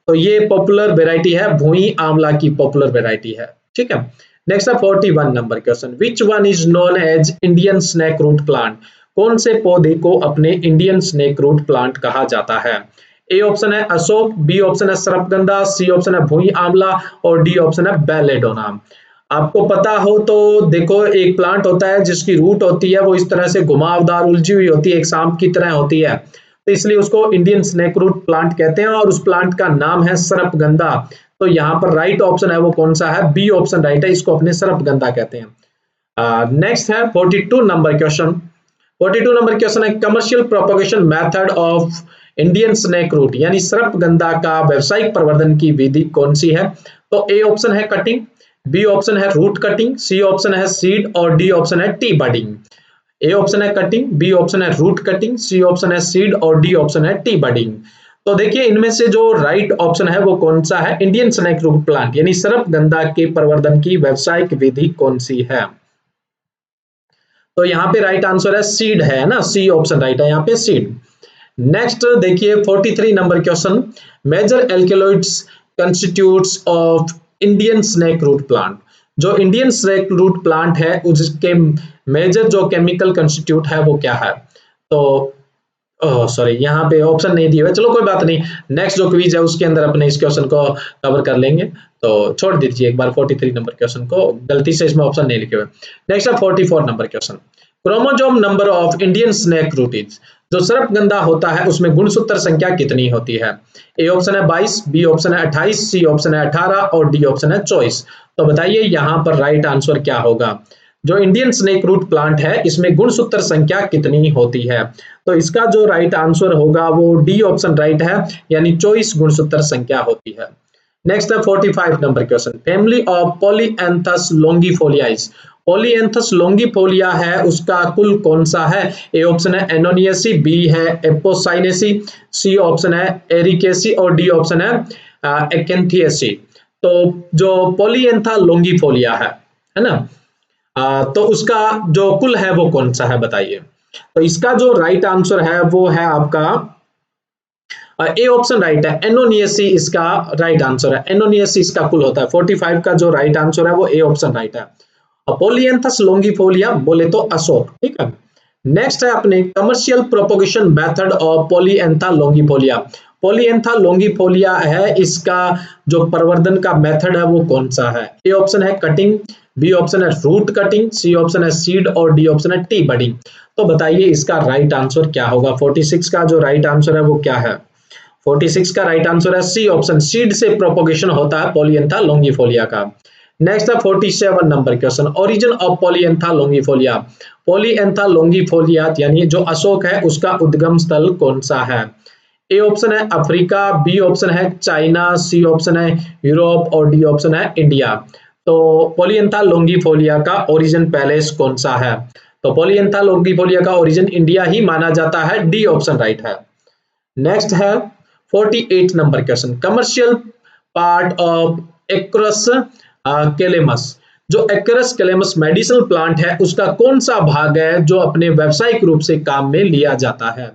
तो ये पॉपुलर वेराइटी है भूमि आंवला की पॉपुलर वेराइटी है, ठीक है। नेक्स्ट है 41 number question, which one is known as Indian snake root plant. कौन से पौधे को अपने इंडियन स्नेक रूट प्लांट कहा जाता है? ए ऑप्शन है अशोक, बी ऑप्शन है सर्पगंधा, सी ऑप्शन है भूमि आंवला और डी ऑप्शन है बेलेडोना। आपको पता हो तो देखो, एक प्लांट होता है जिसकी रूट होती है वो इस तरह से घुमावदार उलझी हुई होती है, एक सांप की तरह होती है, तो इसलिए उसको इंडियन स्नेक रूट प्लांट कहते हैं, और उस प्लांट का नाम है सर्पगंधा। तो यहाँ पर राइट ऑप्शन है वो कौन सा है? बी ऑप्शन राइट है, इसको अपने सर्पगंधा कहते हैं। नेक्स्ट है 42 नंबर क्वेश्चन। 42 नंबर क्वेश्चन है commercial propagation method of Indian snake root, यानी सर्पगंधा का व्यावसायिक प्रवर्धन की विधि कौन सी है? तो ए ऑप्शन है कटिंग, बी ऑप्शन है रूट कटिंग, सी ऑप्शन है सीड और डी ऑप्शन है टी बडिंग। ए ऑप्शन है कटिंग, बी ऑप्शन है रूट कटिंग, सी ऑप्शन है सीड और डी ऑप्शन है टी बडिंग। तो देखिए इनमें से जो राइट ऑप्शन है वो कौन सा है? इंडियन स्नेक रूट प्लांट यानी सर्पगंधा के प्रवर्धन की व्यावसायिक विधि कौन सी है? तो यहाँ पे राइट आंसर है सीड है ना, सी ऑप्शन राइट है यहाँ पे सीड। नेक्स्ट देखिए 43 number question, major alkaloids constituents of Indian snake root plant. जो इंडियन स्नेक रूट प्लांट है उसके मेजर जो केमिकल कंस्टिट्यूट है वो क्या है? तो सॉरी यहाँ पे ऑप्शन नहीं दिया हुआ, चलो कोई बात नहीं, नेक्स्ट जो क्विज है उसके अंदर अपने इस क्वेश्चन को कवर कर लेंगे, तो छोड़ दीजिए एक बार 43 नंबर क्वेश्चन को, गलती से इसमें ऑप्शन नहीं लिखे हुए। नेक्स्ट है 44 number question, chromosome number of Indian snake root is. जो सर्पगंधा होता है उसमें गुणसूत्र संख्या कितनी होती है? ए ऑप्शन है 22, बी ऑप्शन है 28, सी ऑप्शन है 18 और डी ऑप्शन है 24। तो बताइए यहाँ पर राइट आंसर क्या होगा? जो इंडियन स्नेक रूट प्लांट है इसमें गुणसूत्र संख्या कितनी होती है? तो इसका जो राइट आंसर होगा वो डी ऑप्शन राइट है, यानी 24 गुणसूत्र संख्या होती है। नेक्स्ट है 45 नंबर क्वेश्चन, फैमिली ऑफ पॉलीएंथस लॉन्गिफोलियाइज। पॉलीएंथस लॉन्गिफोलिया है उसका कुल कौन सा है? ए ऑप्शन है एनोनियसी, बी है एपोसाइनेसी, सी ऑप्शन है एरिकेसी और डी ऑप्शन है एक्केंथियसी। तो जो पॉलीएंथा लॉन्गिफोलिया है ना, तो उसका जो कुल है वो कौन सा है बताइए? तो इसका जो राइट आंसर है वो है आपका ए ऑप्शन राइट है, एनोनियसी इसका राइट आंसर है, एनोनियसी इसका कुल होता है। 45 का जो राइट आंसर है वो ए ऑप्शन राइट है। पॉलीएंथस लॉन्गिफोलिया बोले तो अशोक, ठीक है। नेक्स्ट है अपने कमर्शियल प्रोपोगेशन मेथड ऑफ पॉलीएंथा लॉन्गिफोलिया। पॉलीएंथा लॉन्गिफोलिया है इसका जो प्रवर्धन का मेथड है वो कौन सा है? ए ऑप्शन है कटिंग, बी ऑप्शन है रूट कटिंग, सी ऑप्शन है सीड और डी ऑप्शन है टी बडिंग। तो बताइए इसका राइट आंसर क्या होगा? 46 का जो राइट आंसर है वो क्या है? 46 का राइट आंसर है सी ऑप्शन, सीड से प्रोपोगेशन होता है पॉलीएंथा लॉन्गिफोलिया का। नेक्स्ट है 47 नंबर क्वेश्चन, ओरिजिन ऑफ पॉलीएंथा लॉन्गिफोलिया। पॉलीएंथा लॉन्गिफोलिया यानी जो अशोक है उसका उद्गम स्थल कौन सा है? ए ऑप्शन है अफ्रीका, बी ऑप्शन है चाइना, सी ऑप्शन है यूरोप और डी ऑप्शन है इंडिया। तो पॉलीएंथा लॉन्गिफोलिया का ओरिजिन पैलेस कौन सा है? तो पॉलीएंथा लॉन्गिफोलिया का ओरिजिन इंडिया ही माना जाता है, डी ऑप्शन राइट है। नेक्स्ट है 48 number question, commercial part of acorus calamus. जो एक्रोस कैलेमस मेडिसिनल प्लांट है उसका कौन सा भाग है जो अपने व्यावसायिक रूप से काम में लिया जाता है?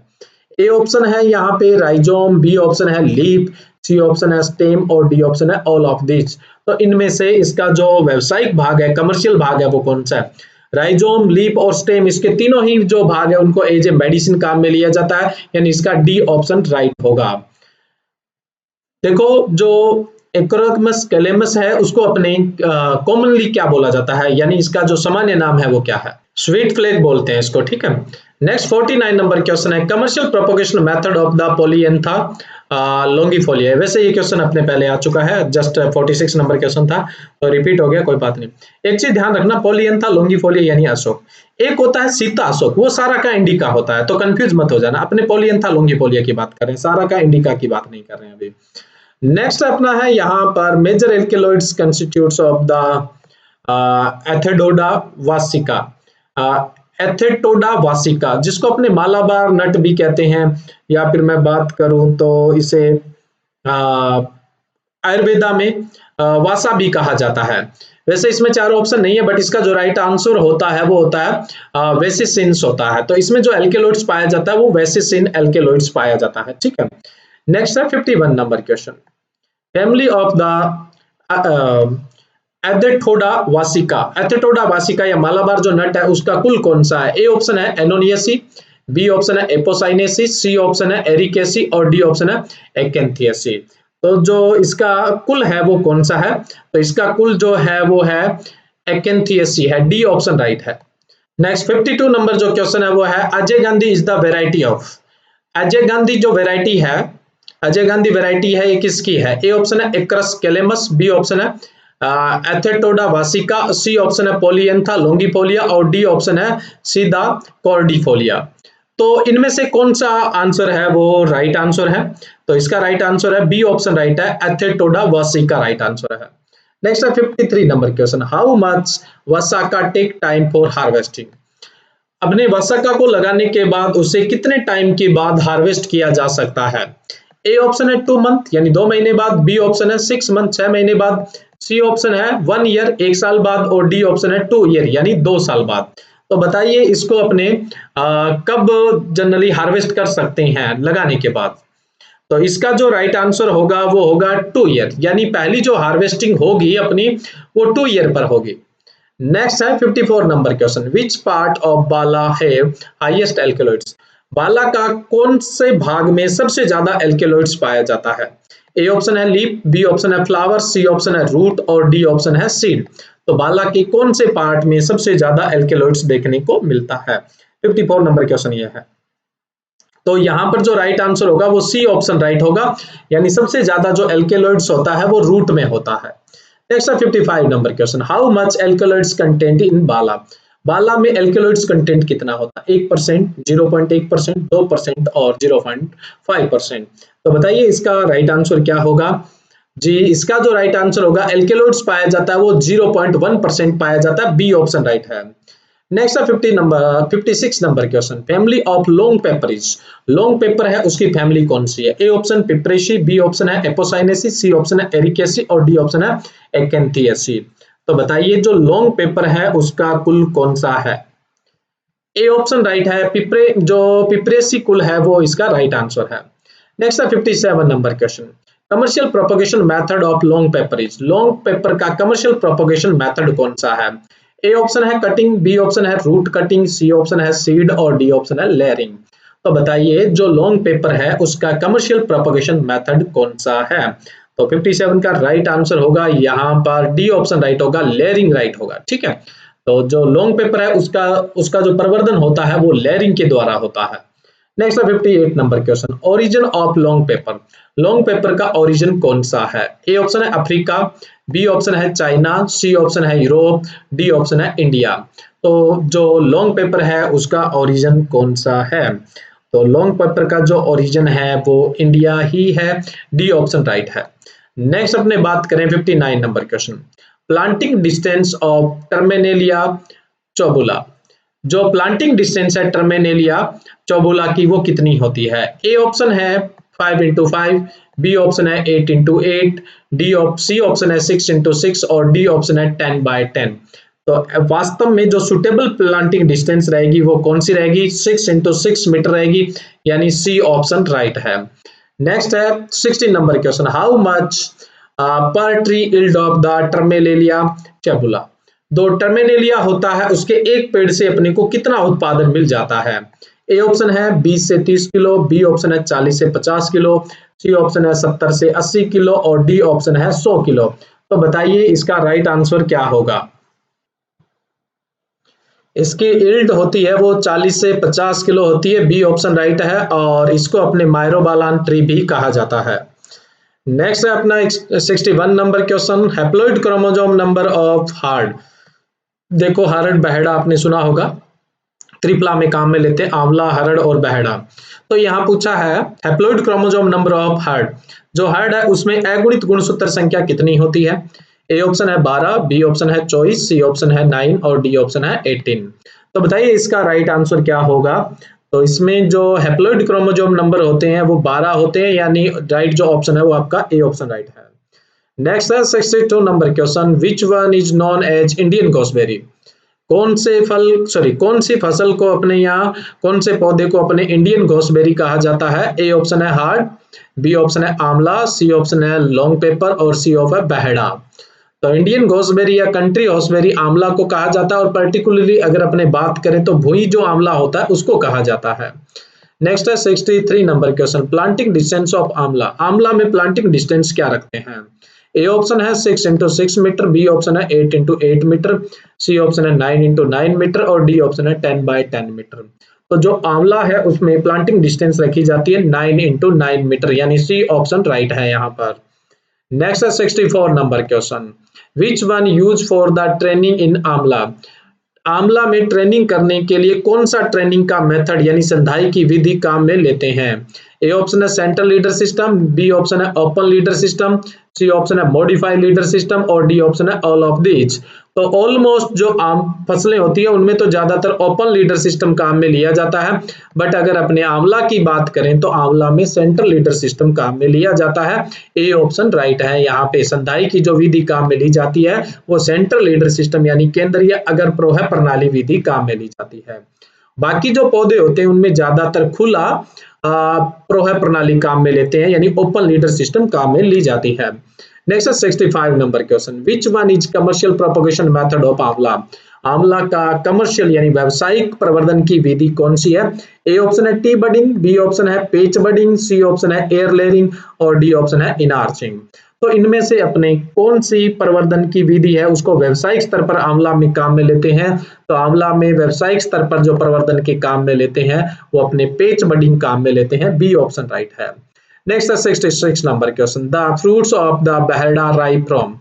ए ऑप्शन है यहाँ पे राइजोम, बी ऑप्शन है लीफ, सी ऑप्शन है स्टेम और डी ऑप्शन है ऑल ऑफ दिस। तो इनमें से इसका जो व्यावसायिक भाग है, कमर्शियल भाग है, वो कौन सा है? राइजोम, लीफ और स्टेम, इसके तीनों ही जो भाग है उनको एज ए मेडिसिन काम में लिया जाता है, यानी इसका डी ऑप्शन राइट होगा। देखो जो एक्रोकमस कैलेमस है उसको अपने कॉमनली क्या बोला जाता है, यानी इसका जो सामान्य नाम है वो क्या है? स्वीट फ्लैग बोलते हैं इसको, ठीक है। नेक्स्ट 49 नंबर क्वेश्चन है, commercial propagation method of the polyalthia longifolia. वैसे ये क्वेश्चन अपने पहले आ चुका है, जस्ट 46 नंबर क्वेश्चन था तो रिपीट हो गया, कोई बात नहीं। एक चीज ध्यान रखना, पॉलीएंथा लॉन्गिफोलिया यानी अशोक, एक होता है सीता अशोक, वो सारा का इंडिका होता है, तो कंफ्यूज मत हो जाना। अपने पॉलीएंथा लॉन्गिफोलिया की बात कर रहे हैं, सारा का इंडिका की बात नहीं कर रहे हैं अभी। नेक्स्ट अपना है यहाँ पर major alkaloids constituents of the adhatoda vasica. Adhatoda vasica जिसको अपने मालाबार नट भी कहते हैं, या फिर मैं बात करूं तो इसे आयुर्वेदा में वासा भी कहा जाता है। वैसे इसमें चारों ऑप्शन नहीं है, बट इसका जो राइट आंसर होता है वो होता है वेसिसिन्स होता है। तो इसमें जो एल्केलॉइड्स पाया जाता है वो वेसिसिन एल्केलॉइड्स पाया जाता है, ठीक है। नेक्स्ट है 51 number question, family of the adhatoda vasica. Adhatoda vasica या मालाबार जो नट है उसका कुल कौन सा है? ए ऑप्शन है एनोनियसी, बी ऑप्शन है एपोसाइनेसी, सी ऑप्शन है एरिकेसी और डी ऑप्शन है एक्केंथियसी। तो जो इसका कुल है वो कौन सा है? तो इसका कुल जो है वो है एक्केंथियसी है, डी ऑप्शन राइट है। नेक्स्ट 52 नंबर जो क्वेश्चन है वो है Ajay Gandhi is the variety of. Ajay Gandhi जो वेराइटी है, अजय गांधी वेराइटी है ये किसकी है? ए ऑप्शन है एक्रस कैलेमस, बी ऑप्शन है एथेटोडा वासिका, सी ऑप्शन है पॉलीएंथा लॉन्गिफोलिया और डी ऑप्शन है सीधा कॉर्डिफोलिया। तो इनमें से कौन सा आंसर है वो राइट आंसर है? तो इसका राइट आंसर है बी ऑप्शन राइट है, एथेटोडा वासिका राइट आंसर है। नेक्स्ट है 53 number question, how much vasaka take time for harvesting. अपने वसाका को लगाने के बाद उसे कितने टाइम के बाद हार्वेस्ट किया जा सकता है? ए ऑप्शन है 2 मंथ यानी 2 महीने बाद, बी ऑप्शन है 6 मंथ 6 महीने बाद, सी ऑप्शन है 1 ईयर 1 साल बाद और डी ऑप्शन है 2 ईयर यानी 2 साल बाद। तो बताइए इसको अपने कब जनरली हार्वेस्ट कर सकते हैं लगाने के बाद? तो इसका जो राइट आंसर होगा वो होगा 2 ईयर, यानी पहली जो हार्वेस्टिंग होगी अपनी वो 2 ईयर पर होगी। नेक्स्ट है 54 number question, which part of bala have highest alkaloids. बाला का कौन से भाग में सबसे ज्यादा एल्केलॉइड्स पाया जाता है? ए ऑप्शन है लीफ, बी ऑप्शन है फ्लावर, सी ऑप्शन है रूट और डी ऑप्शन है सीड। तो बाला के कौन से पार्ट में सबसे ज्यादा एल्केलॉइड्स देखने को मिलता है? 54 नंबर क्वेश्चन ये है। तो यहाँ पर जो राइट आंसर होगा वो सी ऑप्शन राइट होगा, यानी सबसे ज्यादा जो एल्केलॉइड्स होता है वो रूट में होता है। नेक्स्ट है 55 number question, how much alkaloids content in bala. बाला में एल्केलॉइड्स कंटेंट कितना होता है? 1%, 0.1%, 2% और 0.5%। तो बताइए इसका राइट आंसर क्या होगा? जी इसका जो राइट आंसर होगा एल्केलॉइड्स पाया जाता है वो 0.1% पाया जाता है, बी ऑप्शन राइट है। नेक्स्ट है 56 number question, family of long peppers. Long pepper है उसकी फैमिली कौन सी है? A option piperaceae, B option है एपोसाइनेसी, सी ऑप्शन है एरिकेसी और डी ऑप्शन है एक्केंथियसी। तो बताइए जो लॉन्ग पेपर है उसका कुल कौन सा है? ए ऑप्शन राइट है, जो पिपरेसी कुल है वो इसका राइट आंसर है। नेक्स्ट है 57 number question, commercial propagation method of long peppers. Long pepper का कमर्शियल प्रोपोगेशन मेथड कौन सा है? ए ऑप्शन है कटिंग, बी ऑप्शन है रूट कटिंग, सी ऑप्शन है सीड और डी ऑप्शन है लेयरिंग। तो बताइए जो लॉन्ग पेपर है उसका कमर्शियल प्रोपोगेशन मेथड कौन सा है? तो 57 का राइट आंसर होगा यहाँ पर डी ऑप्शन राइट होगा, लेयरिंग राइट होगा, ठीक है। तो जो लॉन्ग पेपर है उसका जो प्रवर्धन होता है वो लेयरिंग के द्वारा होता है। नेक्स्ट है 58 number question, origin of long paper. Long pepper का ओरिजिन कौन सा है? ए ऑप्शन है अफ्रीका, बी ऑप्शन है चाइना, सी ऑप्शन है यूरोप, डी ऑप्शन है इंडिया। तो जो लॉन्ग पेपर है उसका ओरिजिन कौन सा है? तो लॉन्ग पेपर का जो ओरिजिन है वो इंडिया ही है, डी ऑप्शन राइट है। नेक्स्ट अपने बात करें 59 number question, planting distance of terminalia chebula. जो प्लांटिंग डिस्टेंस है टर्मिनेलिया चौबोला की वो कितनी होती है? ए ऑप्शन है 5x5, बी ऑप्शन है 8x8, सी ऑप्शन है 6x6 और डी ऑप्शन है 10x10। तो वास्तव में जो सुटेबल प्लांटिंग डिस्टेंस रहेगी वो कौन सी रहेगी? 6x6 मीटर रहेगी, यानी सी ऑप्शन राइट है। नेक्स्ट है 16 number question, how much per tree yield of the terminalia chebula. दो टर्मिनेलिया होता है उसके एक पेड़ से अपने को कितना उत्पादन मिल जाता है? ए ऑप्शन है 20 से 30 किलो, बी ऑप्शन है 40 से 50 किलो, सी ऑप्शन है 70 से 80 किलो और डी ऑप्शन है 100 किलो। तो बताइए इसका राइट आंसर क्या होगा? इसकी यील्ड होती है वो 40 से 50 किलो होती है, बी ऑप्शन राइट है, और इसको अपने माइरोबालान ट्री भी कहा जाता है। नेक्स्ट है अपना 61 number question, haploid chromosome number of hard. देखो हरड़ बहेड़ा आपने सुना होगा, त्रिपला में काम में लेते हैं आंवला, हरड़ और बहेड़ा। तो यहाँ पूछा है haploid chromosome number of hard, जो हार्ड है उसमें अगुणित गुणसूत्र संख्या कितनी होती है? ए ऑप्शन है 12, बी ऑप्शन है 24, सी ऑप्शन है 9 और डी ऑप्शन है 18। तो बताइए इसका राइट आंसर क्या होगा? तो इसमें जो हैप्लॉइड क्रोमोसोम नंबर होते हैं वो 12 होते हैं, यानी राइट जो ऑप्शन है वो आपका ए ऑप्शन राइट है। नेक्स्ट है 62 number question, which one is known as Indian gooseberry. कौन सी फसल को अपने यहाँ, कौन से पौधे को अपने इंडियन घोसबेरी कहा जाता है? ए ऑप्शन है हार्ड, बी ऑप्शन है आंवला, सी ऑप्शन है लॉन्ग पेपर और सी ऑप्शन है बहेड़ा। तो इंडियन घोसबेरी या कंट्री घोसबेरी आंवला को कहा जाता है, और पर्टिकुलरली अगर अपने बात करें तो भुई जो आंवला होता है उसको कहा जाता है। नेक्स्ट है 63 number question, planting distance of आंवला। आंवला में प्लांटिंग डिस्टेंस क्या रखते हैं? ए ऑप्शन है 6x6 मीटर, बी ऑप्शन है 8x8 मीटर, सी ऑप्शन है 9x9 मीटर और डी ऑप्शन है 10x10 मीटर। तो जो आंवला है उसमें प्लांटिंग डिस्टेंस रखी जाती है 9x9 मीटर, यानी सी ऑप्शन राइट है यहाँ पर। नेक्स्ट है 64 number question, which one use for the training in आंवला। आंवला में ट्रेनिंग करने के लिए कौन सा ट्रेनिंग का मेथड यानी संधाई की विधि काम में लेते हैं? ए ऑप्शन है central leader system, B option है open leader system, C option है मॉडिफाइड लीडर सिस्टम और डी ऑप्शन है ऑल ऑफ दीज। तो ऑलमोस्ट जो आम फसलें होती है उनमें तो ज्यादातर ओपन लीडर सिस्टम काम में लिया जाता है, बट अगर अपने आंवला की बात करें तो आंवला में सेंट्रल लीडर सिस्टम काम में लिया जाता है। ए ऑप्शन राइट है यहाँ पे, संधाई की जो विधि काम में ली जाती है वो सेंट्रल लीडर सिस्टम यानी केंद्रीय अगर प्रोह प्रणाली विधि काम में ली जाती है। बाकी जो पौधे होते हैं उनमें ज्यादातर खुला प्रोह प्रणाली काम में लेते हैं, यानी ओपन लीडर सिस्टम काम में ली जाती है। नेक्स्ट है 65 number question, which one is commercial propagation method of आंवला। आंवला का कमर्शियल यानी व्यावसायिक प्रवर्धन की विधि कौन सी है? ए ऑप्शन है टी बडिंग, बी ऑप्शन है पेच बडिंग, सी ऑप्शन है एयर लेयरिंग और डी ऑप्शन है इनार्चिंग। तो इनमें से अपने कौन सी प्रवर्धन की विधि है उसको व्यावसायिक स्तर पर आंवला में काम में लेते हैं? तो आंवला में व्यावसायिक स्तर पर जो प्रवर्धन के काम में लेते हैं वो अपने पेच बडिंग काम में लेते हैं, बी ऑप्शन राइट है। नेक्स्ट है 66 number question, the fruits of the bahera ripe from.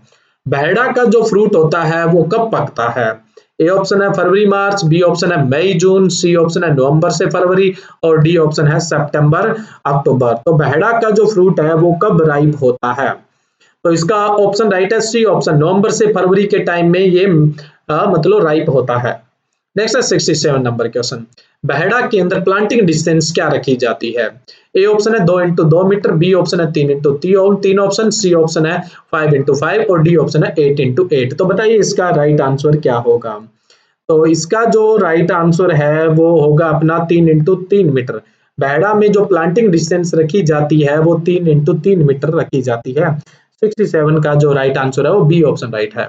बहेड़ा का जो फ्रूट होता है वो कब पकता है? ए ऑप्शन है फरवरी मार्च, बी ऑप्शन है मई जून, सी ऑप्शन है नवंबर से फरवरी और डी ऑप्शन है सितंबर अक्टूबर। तो बहेड़ा का जो फ्रूट है वो कब राइप होता है? तो इसका ऑप्शन राइट है सी ऑप्शन, नवंबर से फरवरी के टाइम में ये मतलब राइप होता है। नेक्स्ट है 67 नंबर क्वेश्चन, बहेड़ा के अंदर प्लांटिंग डिस्टेंस क्या रखी जाती है? ए ऑप्शन है 2x2 मीटर, बी ऑप्शन है 3x3 ऑप्शन, सी ऑप्शन है 5x5 और डी ऑप्शन है 8x8। तो बताइए इसका राइट आंसर क्या होगा? तो इसका जो राइट आंसर है वो होगा अपना 3x3 मीटर। बहेड़ा में जो प्लांटिंग डिस्टेंस रखी जाती है वो 3x3 मीटर रखी जाती है। 67 का जो राइट आंसर है वो बी ऑप्शन राइट है।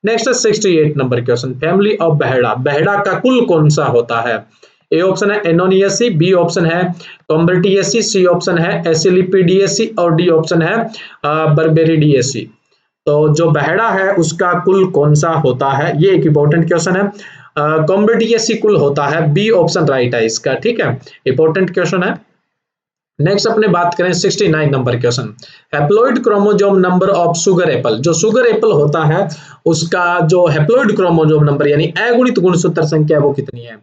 नेक्स्ट है 68 नंबर क्वेश्चन, फैमिली ऑफ बहेड़ा। बहेड़ा का कुल कौन सा होता है? ए ऑप्शन है एनोनियसी, बी ऑप्शन है कॉम्बर्टियसी, सी ऑप्शन है एसिलिपिडियसी और डी ऑप्शन है बर्बेरिडियसी। तो जो बहेड़ा है उसका कुल कौन सा होता है, ये एक इंपॉर्टेंट क्वेश्चन है। कॉम्बर्टियसी कुल होता है, बी ऑप्शन राइट है इसका, ठीक है, इंपॉर्टेंट क्वेश्चन है। नेक्स्ट अपने बात करें 69 number question, haploid chromosome number of sugar Apple. जो शुगर एप्पल होता है उसका जो हैप्लॉइड क्रोमोसोम नंबर यानी अगुणित गुणसूत्र संख्या वो कितनी है?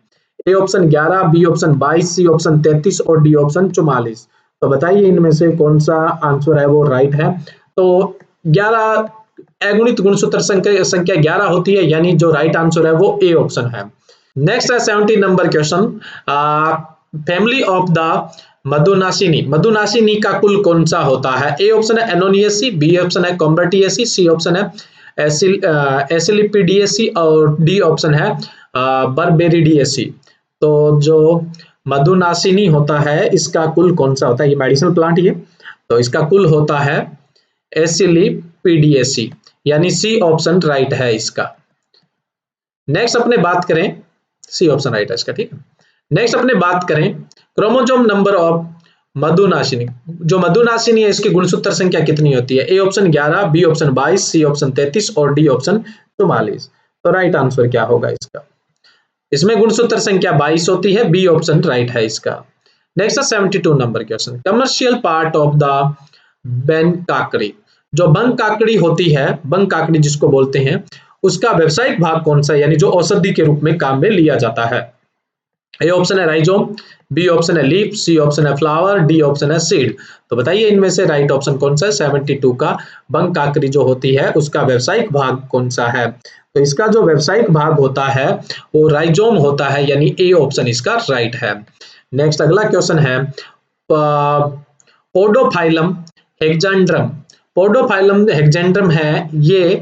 A option 11, B option 22, C option 33 और डी ऑप्शन 44। तो बताइए इनमें से कौन सा आंसर है वो राइट है? तो 11 अगुणित गुणसूत्र संख्या 11 होती है, यानी जो राइट आंसर है वो ए ऑप्शन है। नेक्स्ट है 70 number question, family of the madhunashini, मधुनासिनी का कुल कौन सा होता है? ए ऑप्शन है एनोनियसी, बी ऑप्शन है कॉम्ब्रेटिएसी, सी ऑप्शन है एसिलिपिडिएसी और डी ऑप्शन है बर्बेरिडिएसी। तो जो मधुनासिनी होता है इसका कुल कौन सा होता है? ये मेडिसिनल प्लांट ये, तो इसका कुल होता है एसिलिपिडिएसी, यानी सी ऑप्शन राइट है इसका। नेक्स्ट अपने बात करें, सी ऑप्शन राइट है इसका, ठीक है। नेक्स्ट अपने बात करें क्रोमोसोम नंबर ऑफ मधुनासिनी, जो मधुनासिनी है इसकी गुणसूत्र संख्या कितनी होती है? A option 11, B option 22, C option 33 और डी ऑप्शन 44। तो राइट आंसर क्या होगा इसका? इसमें गुणसूत्र संख्या 22 होती है, बी ऑप्शन राइट है इसका। Next 72 number question, commercial part of the ban kakdi, जो बन काकड़ी होती है, बन काकड़ी जिसको बोलते हैं, उसका व्यावसायिक भाग कौन सा है, यानी जो औषधि के रूप में काम में लिया जाता है? ए ऑप्शन है राइजोम, बी ऑप्शन है लीफ, सी ऑप्शन है फ्लावर, डी ऑप्शन है सीड। तो बताइए इनमें से राइट ऑप्शन कौन सा है? 72 का बन काकड़ी जो होती है उसका व्यावसायिक भाग कौन सा है? तो इसका जो व्यावसायिक भाग होता है वो राइजोम होता है, यानी ए ऑप्शन इसका राइट है। नेक्स्ट अगला क्वेश्चन है पोडोफाइलम हेक्सांड्रम, पोडोफाइलम हेक्सांड्रम है ये,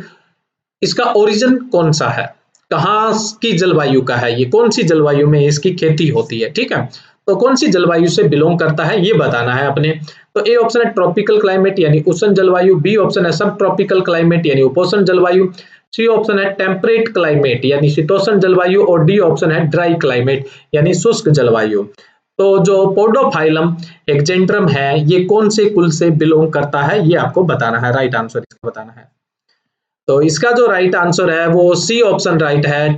इसका ओरिजिन कौन सा है? कहाँ की जलवायु का है ये? कौन सी जलवायु में इसकी खेती होती है? ठीक है, तो कौन सी जलवायु से बिलोंग करता है ये बताना है अपने। तो ए ऑप्शन है ट्रॉपिकल क्लाइमेट यानी उष्ण जलवायु, बी ऑप्शन है सब ट्रॉपिकल क्लाइमेट यानी उपोष्ण जलवायु, सी ऑप्शन है टेम्परेट क्लाइमेट यानी शीतोष्ण जलवायु और डी ऑप्शन है ड्राई क्लाइमेट यानी शुष्क जलवायु। तो जो पोडोफाइलम हेक्सांड्रम है ये कौन से कुल से बिलोंग करता है ये आपको बताना है, राइट आंसर इसका बताना है। तो इसका जो राइट आंसर है वो सी ऑप्शन राइट है,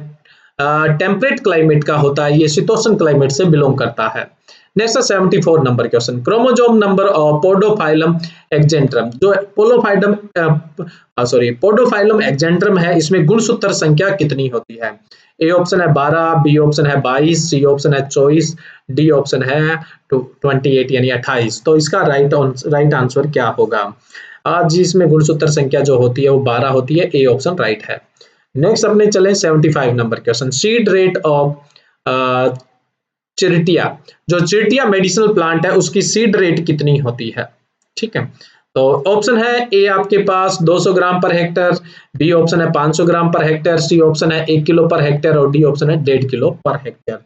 टेम्परेट क्लाइमेट का होता है, ये शीतोष्ण क्लाइमेट से बिलोंग करता है। Next 74 number question, chromosome number of podophyllum hexandrum, जो पोडोफाइलम हेक्सांड्रम है इसमें गुणसूत्र संख्या कितनी होती है? ए ऑप्शन है 12, बी ऑप्शन है 22, सी ऑप्शन है 24, डी ऑप्शन है 28 यानी 28। तो इसका राइट आंसर क्या होगा? आज इसमें गुणसूत्र संख्या जो होती है वो 12 होती है, ए ऑप्शन राइट है। नेक्स्ट अपने चले 75 number question, seed rate of chirata, जो चिरटिया मेडिसिनल प्लांट है उसकी सीड रेट कितनी होती है? ठीक है, तो ऑप्शन है ए आपके पास 200 ग्राम पर हेक्टेयर, बी ऑप्शन है 500 ग्राम पर हेक्टेयर, सी ऑप्शन है 1 किलो पर हेक्टेयर और डी ऑप्शन है 1.5 किलो पर हेक्टेयर।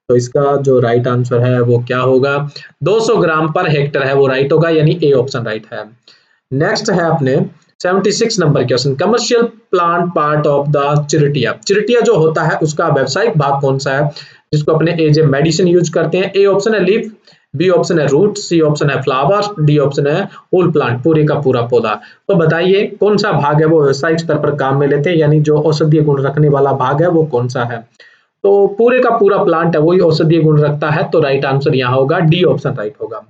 तो इसका जो राइट आंसर है वो क्या होगा? 200 ग्राम पर हेक्टेयर है वो राइट होगा, यानी ए ऑप्शन राइट है। नेक्स्ट है अपने 76 number question, commercial plant part of the chirata, चिरटिया जो होता है उसका व्यावसायिक भाग कौन सा है जिसको अपने एज ए मेडिसिन यूज करते हैं? ए ऑप्शन है लीफ, बी ऑप्शन है रूट, सी ऑप्शन है फ्लावर, डी ऑप्शन है होल प्लांट पूरे का पूरा पौधा। तो बताइए कौन सा भाग है वो व्यावसायिक स्तर पर काम में लेते हैं, यानी जो औषधीय गुण रखने वाला भाग है वो कौन सा है? तो पूरे का पूरा प्लांट है वही औषधीय गुण रखता है, तो राइट आंसर यहाँ होगा डी ऑप्शन राइट होगा।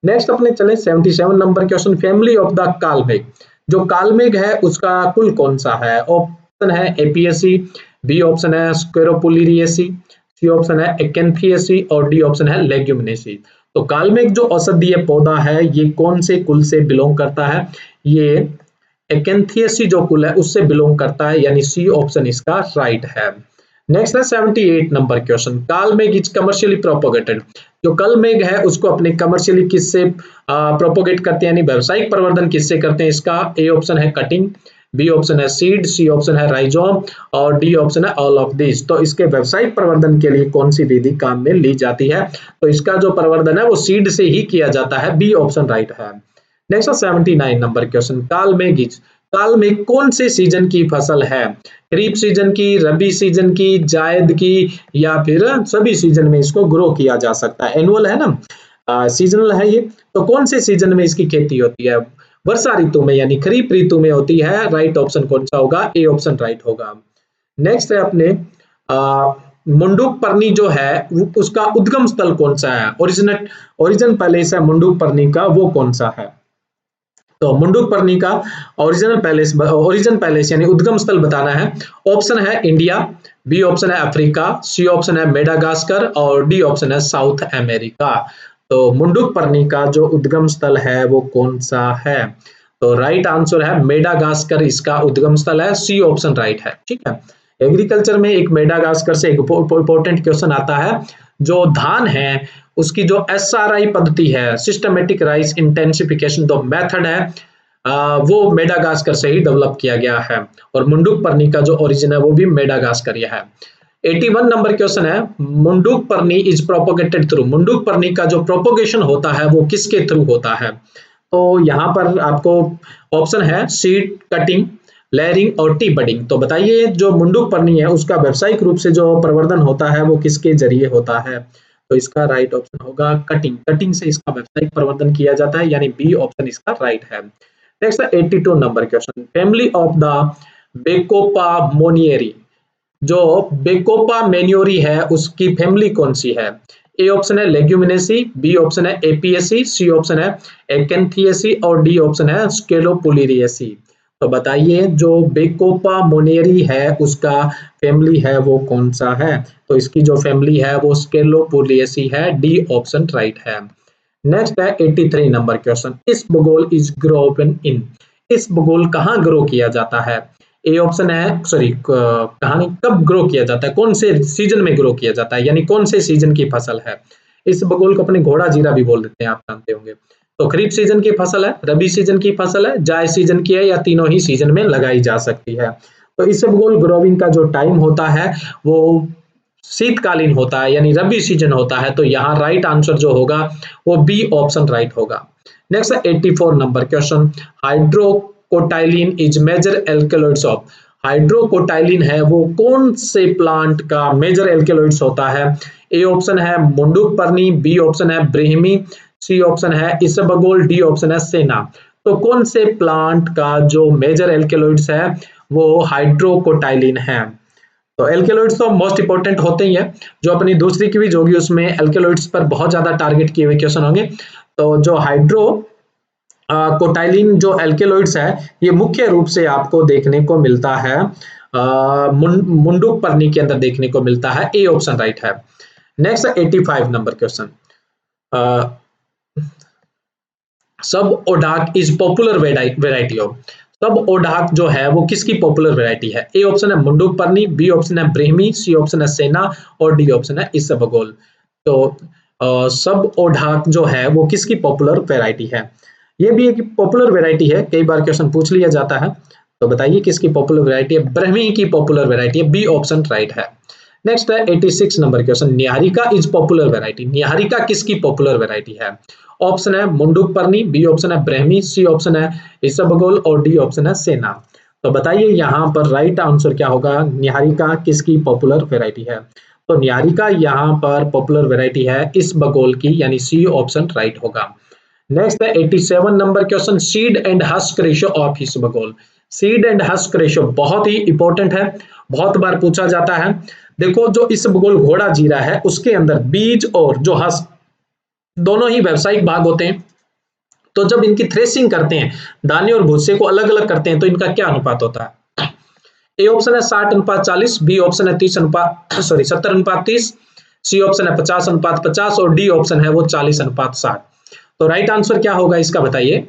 नेक्स्ट अपने चले 77 number question, family of the kalmegh, जो कालमेघ है उसका कुल कौन सा है? ऑप्शन है एपियसी, बी ऑप्शन है स्क्वेरोपोलिरियसी, सी ऑप्शन है एक्केंथियसी और डी ऑप्शन है लेग्यूमिनेसी। तो कालमेघ जो औषधीय पौधा है ये कौन से कुल से बिलोंग करता है? ये एक्केंथियसी जो कुल है उससे बिलोंग करता है, यानी सी ऑप्शन इसका राइट है। नेक्स्ट है 78 number question, kalmegh is commercially propagated, जो कालमेघ है उसको अपने कमर्शियली किससे प्रोपोगेट करते हैं, यानी व्यावसायिक प्रवर्धन किससे करते हैं? इसका ए ऑप्शन है कटिंग, बी ऑप्शन है सीड, सी ऑप्शन है राइजोम और डी ऑप्शन है ऑल ऑफ दिस। तो इसके व्यावसायिक प्रवर्धन के लिए कौन सी विधि काम में ली जाती है? तो इसका जो प्रवर्धन है वो सीड से ही किया जाता है, बी ऑप्शन राइट है। नेक्स्ट 79 नंबर क्वेश्चन, कालमेघ कालमेघ कौन से सीजन की फसल है? खरीफ सीजन की, रबी सीजन की, जायद की या फिर सभी सीजन में इसको ग्रो किया जा सकता है? एनुअल है ना, सीजनल है ये, तो कौन से सीजन में इसकी खेती होती है? वर्षा ऋतु में यानी खरीफ ऋतु में होती है, राइट ऑप्शन कौन सा होगा? ए ऑप्शन राइट होगा। नेक्स्ट है अपने मुंडुक पर्णी जो है उसका उद्गम स्थल कौन सा है? ओरिजिन पैलेस है मुंडुक पर्णी का, वो कौन सा है? तो मुंडुक पर्णी का ओरिजिन पैलेस यानी उद्गम स्थल बताना है। ऑप्शन है इंडिया, बी ऑप्शन है अफ्रीका, सी ऑप्शन है मेडागास्कर और डी ऑप्शन है साउथ अमेरिका। तो मुंडुक पर्णी का जो उद्गम स्थल है वो कौन सा है? तो राइट आंसर है मेडागास्कर इसका उद्गम स्थल है, सी ऑप्शन राइट है। ठीक है, एग्रीकल्चर में एक मेडागास्कर से एक इंपॉर्टेंट क्वेश्चन आता है, जो धान है उसकी जो SRI पद्धति है, सिस्टमेटिक राइस इंटेंसिफिकेशन जो मेथड है, वो मेडागास्कर से ही डेवलप किया गया है, और मुंडुकपर्णी का जो ओरिजिन है वो भी मेडागास्कर है। 81 नंबर क्वेश्चन है, मुंडुकपर्णी इज प्रोपोगेटेड थ्रू, मुंडुकपर्णी का जो प्रोपोगेशन होता है वो किसके थ्रू होता है? तो यहाँ पर आपको ऑप्शन है सीड कटिंग, लेयरिंग और टी बडिंग। तो बताइए जो मुंडुकपर्णी है उसका व्यावसायिक रूप से जो प्रवर्धन होता है वो किसके जरिए होता है? तो इसका राइट ऑप्शन होगा कटिंग, कटिंग से इसका व्यावसायिक प्रवर्धन किया जाता है, यानी बी ऑप्शन इसका राइट है। Next 82 number question, family of the bacopa monnieri, जो बेकोपा मेन्योरी है उसकी फैमिली कौन सी है? ए ऑप्शन है लेग्यूमिनेसी, बी ऑप्शन है एपीएसी, सी ऑप्शन है एक्केंथिएसी और डी ऑप्शन है स्केलोपुलिरिएसी। तो बताइए जो बेकोपा मोनेरी है उसका फैमिली है वो कौन सा है? तो इसकी जो फैमिली है वो स्केलोपुलिएसी है, डी ऑप्शन राइट है। नेक्स्ट है 83 नंबर क्वेश्चन, इसबगोल इज ग्रोवन इन, इसबगोल कहाँ ग्रो किया जाता है? ए ऑप्शन है सॉरी कहानी कब ग्रो किया जाता है, कौन से सीजन में ग्रो किया जाता है, यानी कौन से सीजन की फसल है? इसबगोल को अपने घोड़ा जीरा भी बोल देते हैं, आप जानते होंगे। तो खरीफ सीजन की फसल है, रबी सीजन की फसल है, जायद सीजन की है, या तीनों ही सीजन में लगाई जा सकती है। तो इसबगोल ग्रोविंग का जो टाइम होता है वो शीतकालीन होता है, यानी रबी सीजन होता है। तो यहाँ राइट आंसर जो होगा वो बी ऑप्शन राइट होगा। Next 84 number question, hydrocotyline is major alkaloids of, hydrocotyline है वो कौन से प्लांट का मेजर एल्केलॉइड्स होता है? ए ऑप्शन है मुंडुकपर्णी, बी ऑप्शन है ब्रेहमी, सी ऑप्शन है इसबगोल, डी ऑप्शन है सेना। तो कौन से प्लांट का जो मेजर एल्केलॉइड्स है वो हाइड्रोकोटाइलिन है? तो एल्केलॉइड्स तो मोस्ट इंपोर्टेंट होते ही है, जो अपनी दूसरी क्विज होगी उसमें एल्केलॉइड्स पर बहुत ज्यादा टारगेट किए हुए क्वेश्चन होंगे। तो जो हाइड्रो कोटाइलिन जो एल्केलॉइड्स है ये मुख्य रूप से आपको देखने को मिलता है मुंडुकपर्णी के अंदर देखने को मिलता है, ए ऑप्शन राइट है। नेक्स्ट 85 नंबर क्वेश्चन, सब ओडाक इज पॉपुलर वेराइटी ऑफ, सब ओडाक जो है वो किसकी पॉपुलर वेराइटी है? ए ऑप्शन है मुंडुकपर्णी, बी ऑप्शन है ब्रेहमी, सी ऑप्शन है सेना और डी ऑप्शन है इसबगोल। तो सब ओडाक जो है वो किसकी पॉपुलर वेराइटी है? ये भी एक पॉपुलर वेराइटी है, कई बार क्वेश्चन पूछ लिया जाता है। तो बताइए किसकी पॉपुलर वेराइटी है? ब्रह्मी की पॉपुलर वेराइटी है, बी ऑप्शन राइट है। नेक्स्ट है 86 number question, Niharika is popular variety, Niharika किसकी पॉपुलर वेराइटी है? ऑप्शन है मुंडुकपर्णी, बी ऑप्शन है ब्रह्मी, सी ऑप्शन है इसबगोल और डी ऑप्शन है सेना। तो बताइए यहाँ पर राइट आंसर क्या होगा, निहारिका किसकी पॉपुलर वेराइटी है? तो निहारिका यहाँ पर पॉपुलर वेराइटी है इसबगोल की, यानी सी ऑप्शन राइट होगा। नेक्स्ट है 87 number question, seed and husk ratio of isabgol, seed and husk ratio बहुत ही इंपॉर्टेंट है, बहुत बार पूछा जाता है। देखो जो इसबगोल घोड़ा जीरा है उसके अंदर बीज और जो हस्क दोनों ही व्यावसायिक भाग होते हैं। तो जब इनकी थ्रेसिंग करते हैं, दाने और भूसे को अलग अलग करते हैं, तो इनका क्या अनुपात होता है? ए ऑप्शन है 60:40, बी ऑप्शन है 70:30, सी ऑप्शन है 50:50 और डी ऑप्शन है वो 40:60। तो राइट आंसर क्या होगा इसका बताइए?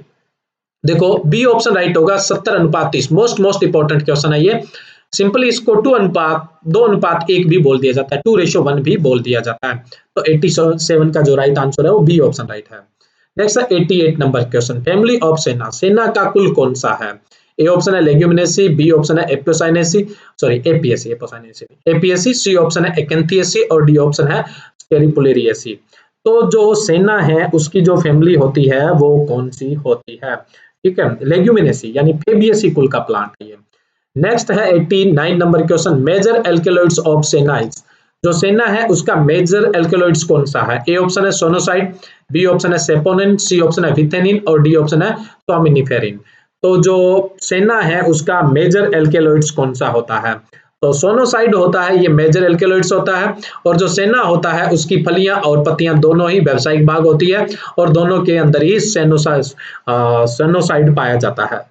देखो बी ऑप्शन राइट होगा 70:30, मोस्ट इंपॉर्टेंट क्वेश्चन है ये। सिंपली इसको 2:1 भी बोल दिया जाता है, 2:1 भी बोल दिया जाता है। तो 87 का जो राइट आंसर है वो बी ऑप्शन राइट है। नेक्स्ट है 88 नंबर क्वेश्चन, फैमिली ऑफ सेना, सेना का कुल कौन सा है? ए ऑप्शन है लेग्यूमिनेसी, बी ऑप्शन है एपीएसी, सी ऑप्शन है एक्केंथिएसी और डी ऑप्शन है स्केलिपुलेरिएसी। तो जो सेना है उसकी जो फैमिली होती है वो कौन सी होती है? ठीक है, लेग्यूमिनेसी यानी फेबियसी कुल का प्लांट है ये। नेक्स्ट है 89 number question, major alkaloids of senna is, जो सेना है उसका मेजर एल्केलॉइड्स कौन सा है? ए ऑप्शन है सोनोसाइड, बी ऑप्शन है सेपोनिन, सी ऑप्शन है विथेनिन और डी ऑप्शन है सोमिनिफेरिन। तो जो सेना है उसका मेजर एल्केलॉइड्स कौन सा होता है? तो सोनोसाइड होता है, ये मेजर एल्केलॉइड्स होता है, और जो सेना होता है उसकी फलियां और पत्तियां दोनों ही व्यावसायिक भाग होती है, और दोनों के अंदर ही सोनोसाइड पाया जाता है।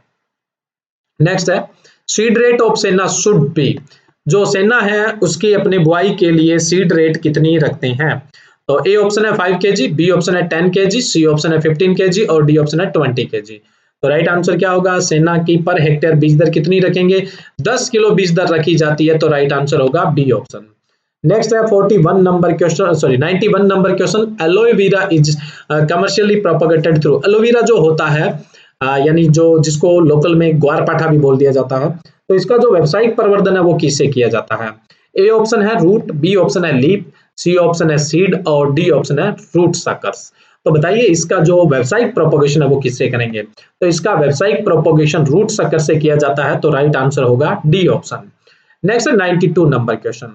नेक्स्ट है सीड रेट ऑफ सेना शुड बी, जो सेना है उसकी अपनी बुआई के लिए सीड रेट कितनी रखते हैं? तो ए ऑप्शन है 5 kg, बी ऑप्शन है 10 kg, सी ऑप्शन है 15 kg और डी ऑप्शन है 20 kg। तो राइट आंसर क्या होगा, सेना की पर हेक्टेयर बीज दर कितनी रखेंगे, 10 किलो बीज दर रखी जाती है, तो राइट आंसर होगा बी ऑप्शन। नेक्स्ट है 41 number question, sorry 91 number question, aloe vera is commercially propagated through. Aloe vera जो होता है यानी जो जिसको लोकल में ग्वारपाठा भी बोल दिया जाता है, तो इसका जो व्यावसायिक प्रवर्धन है वो किससे किया जाता है। ए ऑप्शन है रूट, बी ऑप्शन है लीप, सी ऑप्शन है सीड और डी ऑप्शन है रूट सकर्स। तो बताइए इसका जो व्यावसायिक प्रोपोगेशन है वो किससे करेंगे, तो इसका व्यावसायिक प्रोपोगेशन रूट सकर से किया जाता है, तो राइट आंसर होगा डी ऑप्शन। नेक्स्ट है 92 नंबर क्वेश्चन,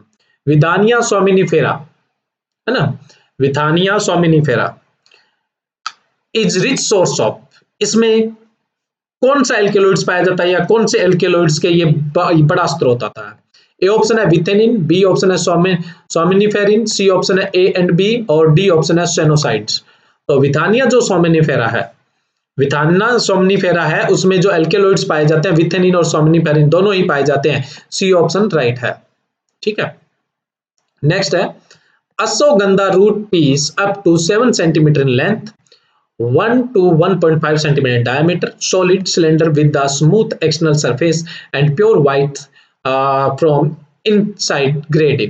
विदानिया सोमिनिफेरा, है ना, withania somnifera is rich source of, इसमें कौन सा एल्केलॉइड्स पाया जाता है या कौन से एल्केलॉइड्स के ये बड़ा स्रोत आता है। ए ऑप्शन है विथेनिन, बी ऑप्शन है सोमिनिफेरिन, सी ऑप्शन है ए एंड बी और डी ऑप्शन है सेनोसाइड्स। तो विथानिया जो सोमिनिफेरा है, विथानिया सोमिनिफेरा है, उसमें जो एल्केलॉइड्स पाए जाते हैं विथेनिन और सोमिनिफेरिन दोनों ही पाए जाते हैं, सी ऑप्शन राइट है। ठीक है, नेक्स्ट है ashwagandha root piece up to 7 centimetre in length, 1 to 1.5 centimeter diameter, solid cylinder with the smooth external surface and pure white from inside grade A।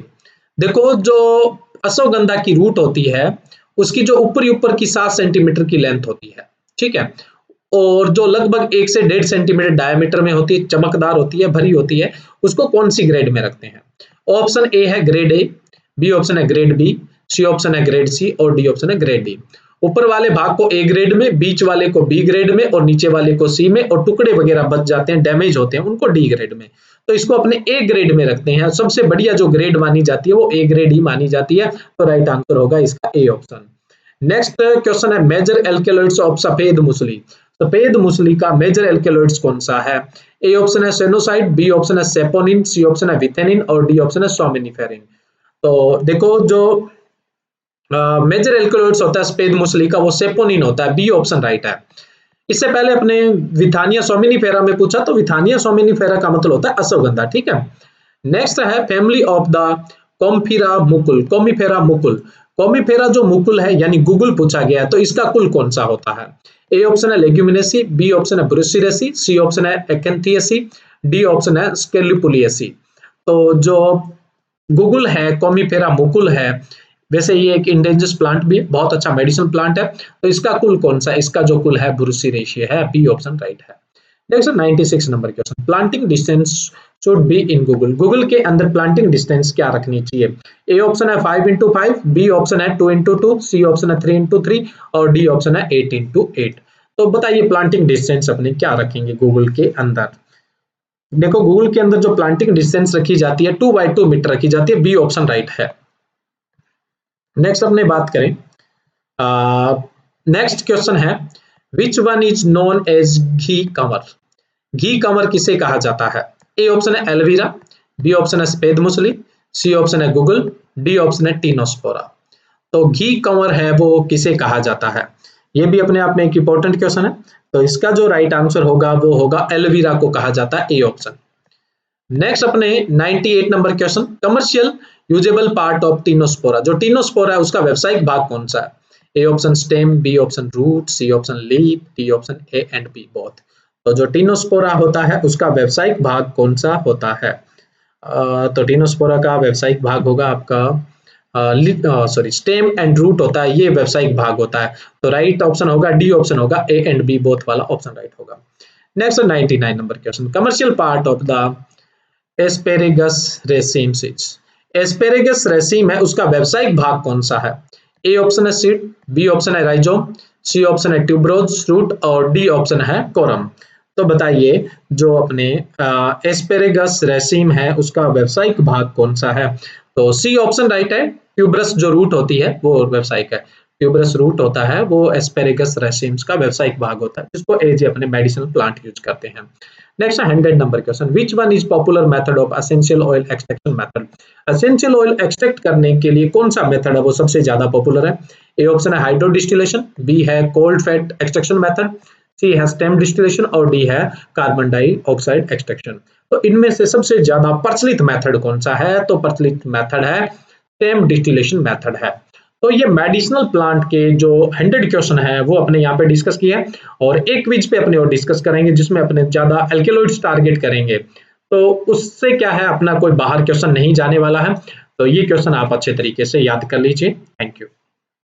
देखो जो अश्वगंधा की रूट होती है उसकी जो ऊपर की 7 सेंटीमीटर की लेंथ होती है, ठीक है, और जो लगभग 1 से 1.5 सेंटीमीटर डायमीटर में होती है, चमकदार होती है, भरी होती है, उसको कौन सी ग्रेड में रखते हैं। ऑप्शन ए है ग्रेड ए, बी ऑप्शन है ग्रेड बी, सी ऑप्शन है ग्रेड सी और डी ऑप्शन है ग्रेड डी। ऊपर वाले भाग को ए ग्रेड में, बीच वाले को बी ग्रेड में और नीचे वाले को सी में, और टुकड़े वगैरह बच जाते हैं, डैमेज होते हैं, उनको डी ग्रेड में। तो इसको अपने ए ग्रेड में रखते हैं, सबसे बढ़िया जो ग्रेड मानी जाती है वो ए ग्रेड ही मानी जाती है, तो राइट आंसर होगा इसका ए ऑप्शन। नेक्स्ट क्वेश्चन है मेजर एल्केलॉइड्स ऑफ सफेद मूसली। सफेद मूसली का मेजर एल्केलॉइड्स कौन सा है। ए ऑप्शन है सेनोसाइड, बी ऑप्शन है सेपोनिन, सी ऑप्शन है विथेनिन और डी ऑप्शन है सोमिनिफेरिन। तो देखो जो मेजर एल्केलॉइड्स होता है सफेद मूसली का वो सेपोनिन होता है, बी ऑप्शन राइट है। इससे पहले अपने विथानिया सोमिनिफेरा में पूछा, तो विथानिया सोमिनिफेरा का मतलब होता है अश्वगंधा। ठीक है, नेक्स्ट है family of the commiphora mukul, commiphora mukul. Commiphora जो मुकुल है यानी गूगल पूछा गया है, तो इसका कुल कौन सा होता है। ए ऑप्शन है लेग्यूमिनेसी, बी ऑप्शन है ब्रुसिरेसी, सी ऑप्शन है एक्केंथियेसी, डी ऑप्शन है स्केलिपुलियेसी। तो जो गूगल है, कॉमिफेरा मुकुल है, वैसे ये एक इंडेंजर्स प्लांट भी है, बहुत अच्छा मेडिसिन प्लांट है, तो इसका कुल कौन सा, इसका जो कुल है ब्रुसिरेसी है, बी ऑप्शन राइट है। Next 96 number question, planting distance should be in Google. Google के अंदर प्लांटिंग डिस्टेंस क्या रखनी चाहिए। ए ऑप्शन है 5x5, बी ऑप्शन है 2x2, सी ऑप्शन है 3x3 और डी ऑप्शन है 8x8। तो बताइए प्लांटिंग डिस्टेंस अपने क्या रखेंगे गूगल के अंदर। देखो गूगल के अंदर जो प्लांटिंग डिस्टेंस रखी जाती है 2x2 मीटर रखी जाती है, बी ऑप्शन राइट है। नेक्स्ट अपने बात करें, नेक्स्ट क्वेश्चन है which one is known as ghee kanwar. घी कंवर किसे कहा जाता है। ए ऑप्शन है एलोवेरा, बी ऑप्शन है सफेद मूसली, सी ऑप्शन है गूगल, डी ऑप्शन है टीनोस्पोरा। तो घी कंवर है वो किसे कहा जाता है, ये भी अपने आप में एक इंपॉर्टेंट क्वेश्चन है, तो इसका जो राइट आंसर होगा वो होगा एलोवेरा को कहा जाता है, ए ऑप्शन। नेक्स्ट अपने 98 number question, commercial usable part of tinospora. जो टीनोस्पोरा है उसका व्यावसायिक भाग कौन सा है। A option stem, B option root, C option leaf, D option A and B both. तो जो टीनोस्पोरा होता है उसका व्यावसायिक भाग कौन सा होता है। तो टीनोस्पोरा का व्यावसायिक भाग होगा आपका सॉरी स्टेम एंड रूट होता है, ये व्यावसायिक भाग होता है, तो राइट ऑप्शन होगा डी ऑप्शन होगा, ए एंड बी बोथ वाला ऑप्शन राइट होगा। Next 99 number question, commercial part of the asparagus रेसिम seeds. Asparagus रेसिम है उसका व्यावसायिक भाग कौन सा है। ए ऑप्शन है सीड, बी ऑप्शन है राइजोम, सी ऑप्शन है ट्यूबरोज रूट और डी ऑप्शन है कोरम। तो बताइए जो अपने एस्पेरेगस रेसिम है उसका व्यावसायिक भाग कौन सा है। तो सी ऑप्शन राइट है, ट्यूबरस जो रूट होती है वो व्यावसायिक है, ट्यूबरस रूट होता है वो एस्पेरेगस रेसिम्स का व्यावसायिक भाग होता है, जिसको एज अपने मेडिसिनल प्लांट यूज करते हैं। Next 100 number question, which one is popular method of essential oil extraction method. Essential oil extract करने के लिए कौन सा मेथड है वो सबसे ज्यादा पॉपुलर है। ए ऑप्शन है हाइड्रो डिस्टिलेशन, बी है कोल्ड फैट एक्सट्रैक्शन मेथड, सी है स्टेम डिस्टिलेशन और डी है कार्बन डाइऑक्साइड एक्सट्रैक्शन। तो इनमें से सबसे ज्यादा प्रचलित मेथड कौन सा है, तो प्रचलित मेथड है स्टेम डिस्टिलेशन मेथड है। तो ये मेडिसिनल प्लांट के जो 100 क्वेश्चन है वो अपने यहाँ पे डिस्कस किया और एक क्विज पे अपने और डिस्कस करेंगे जिसमें अपने ज्यादा एल्केलॉइड्स टारगेट करेंगे। तो उससे क्या है, अपना कोई बाहर क्वेश्चन नहीं जाने वाला है। तो ये क्वेश्चन आप अच्छे तरीके से याद कर लीजिए। Thank you.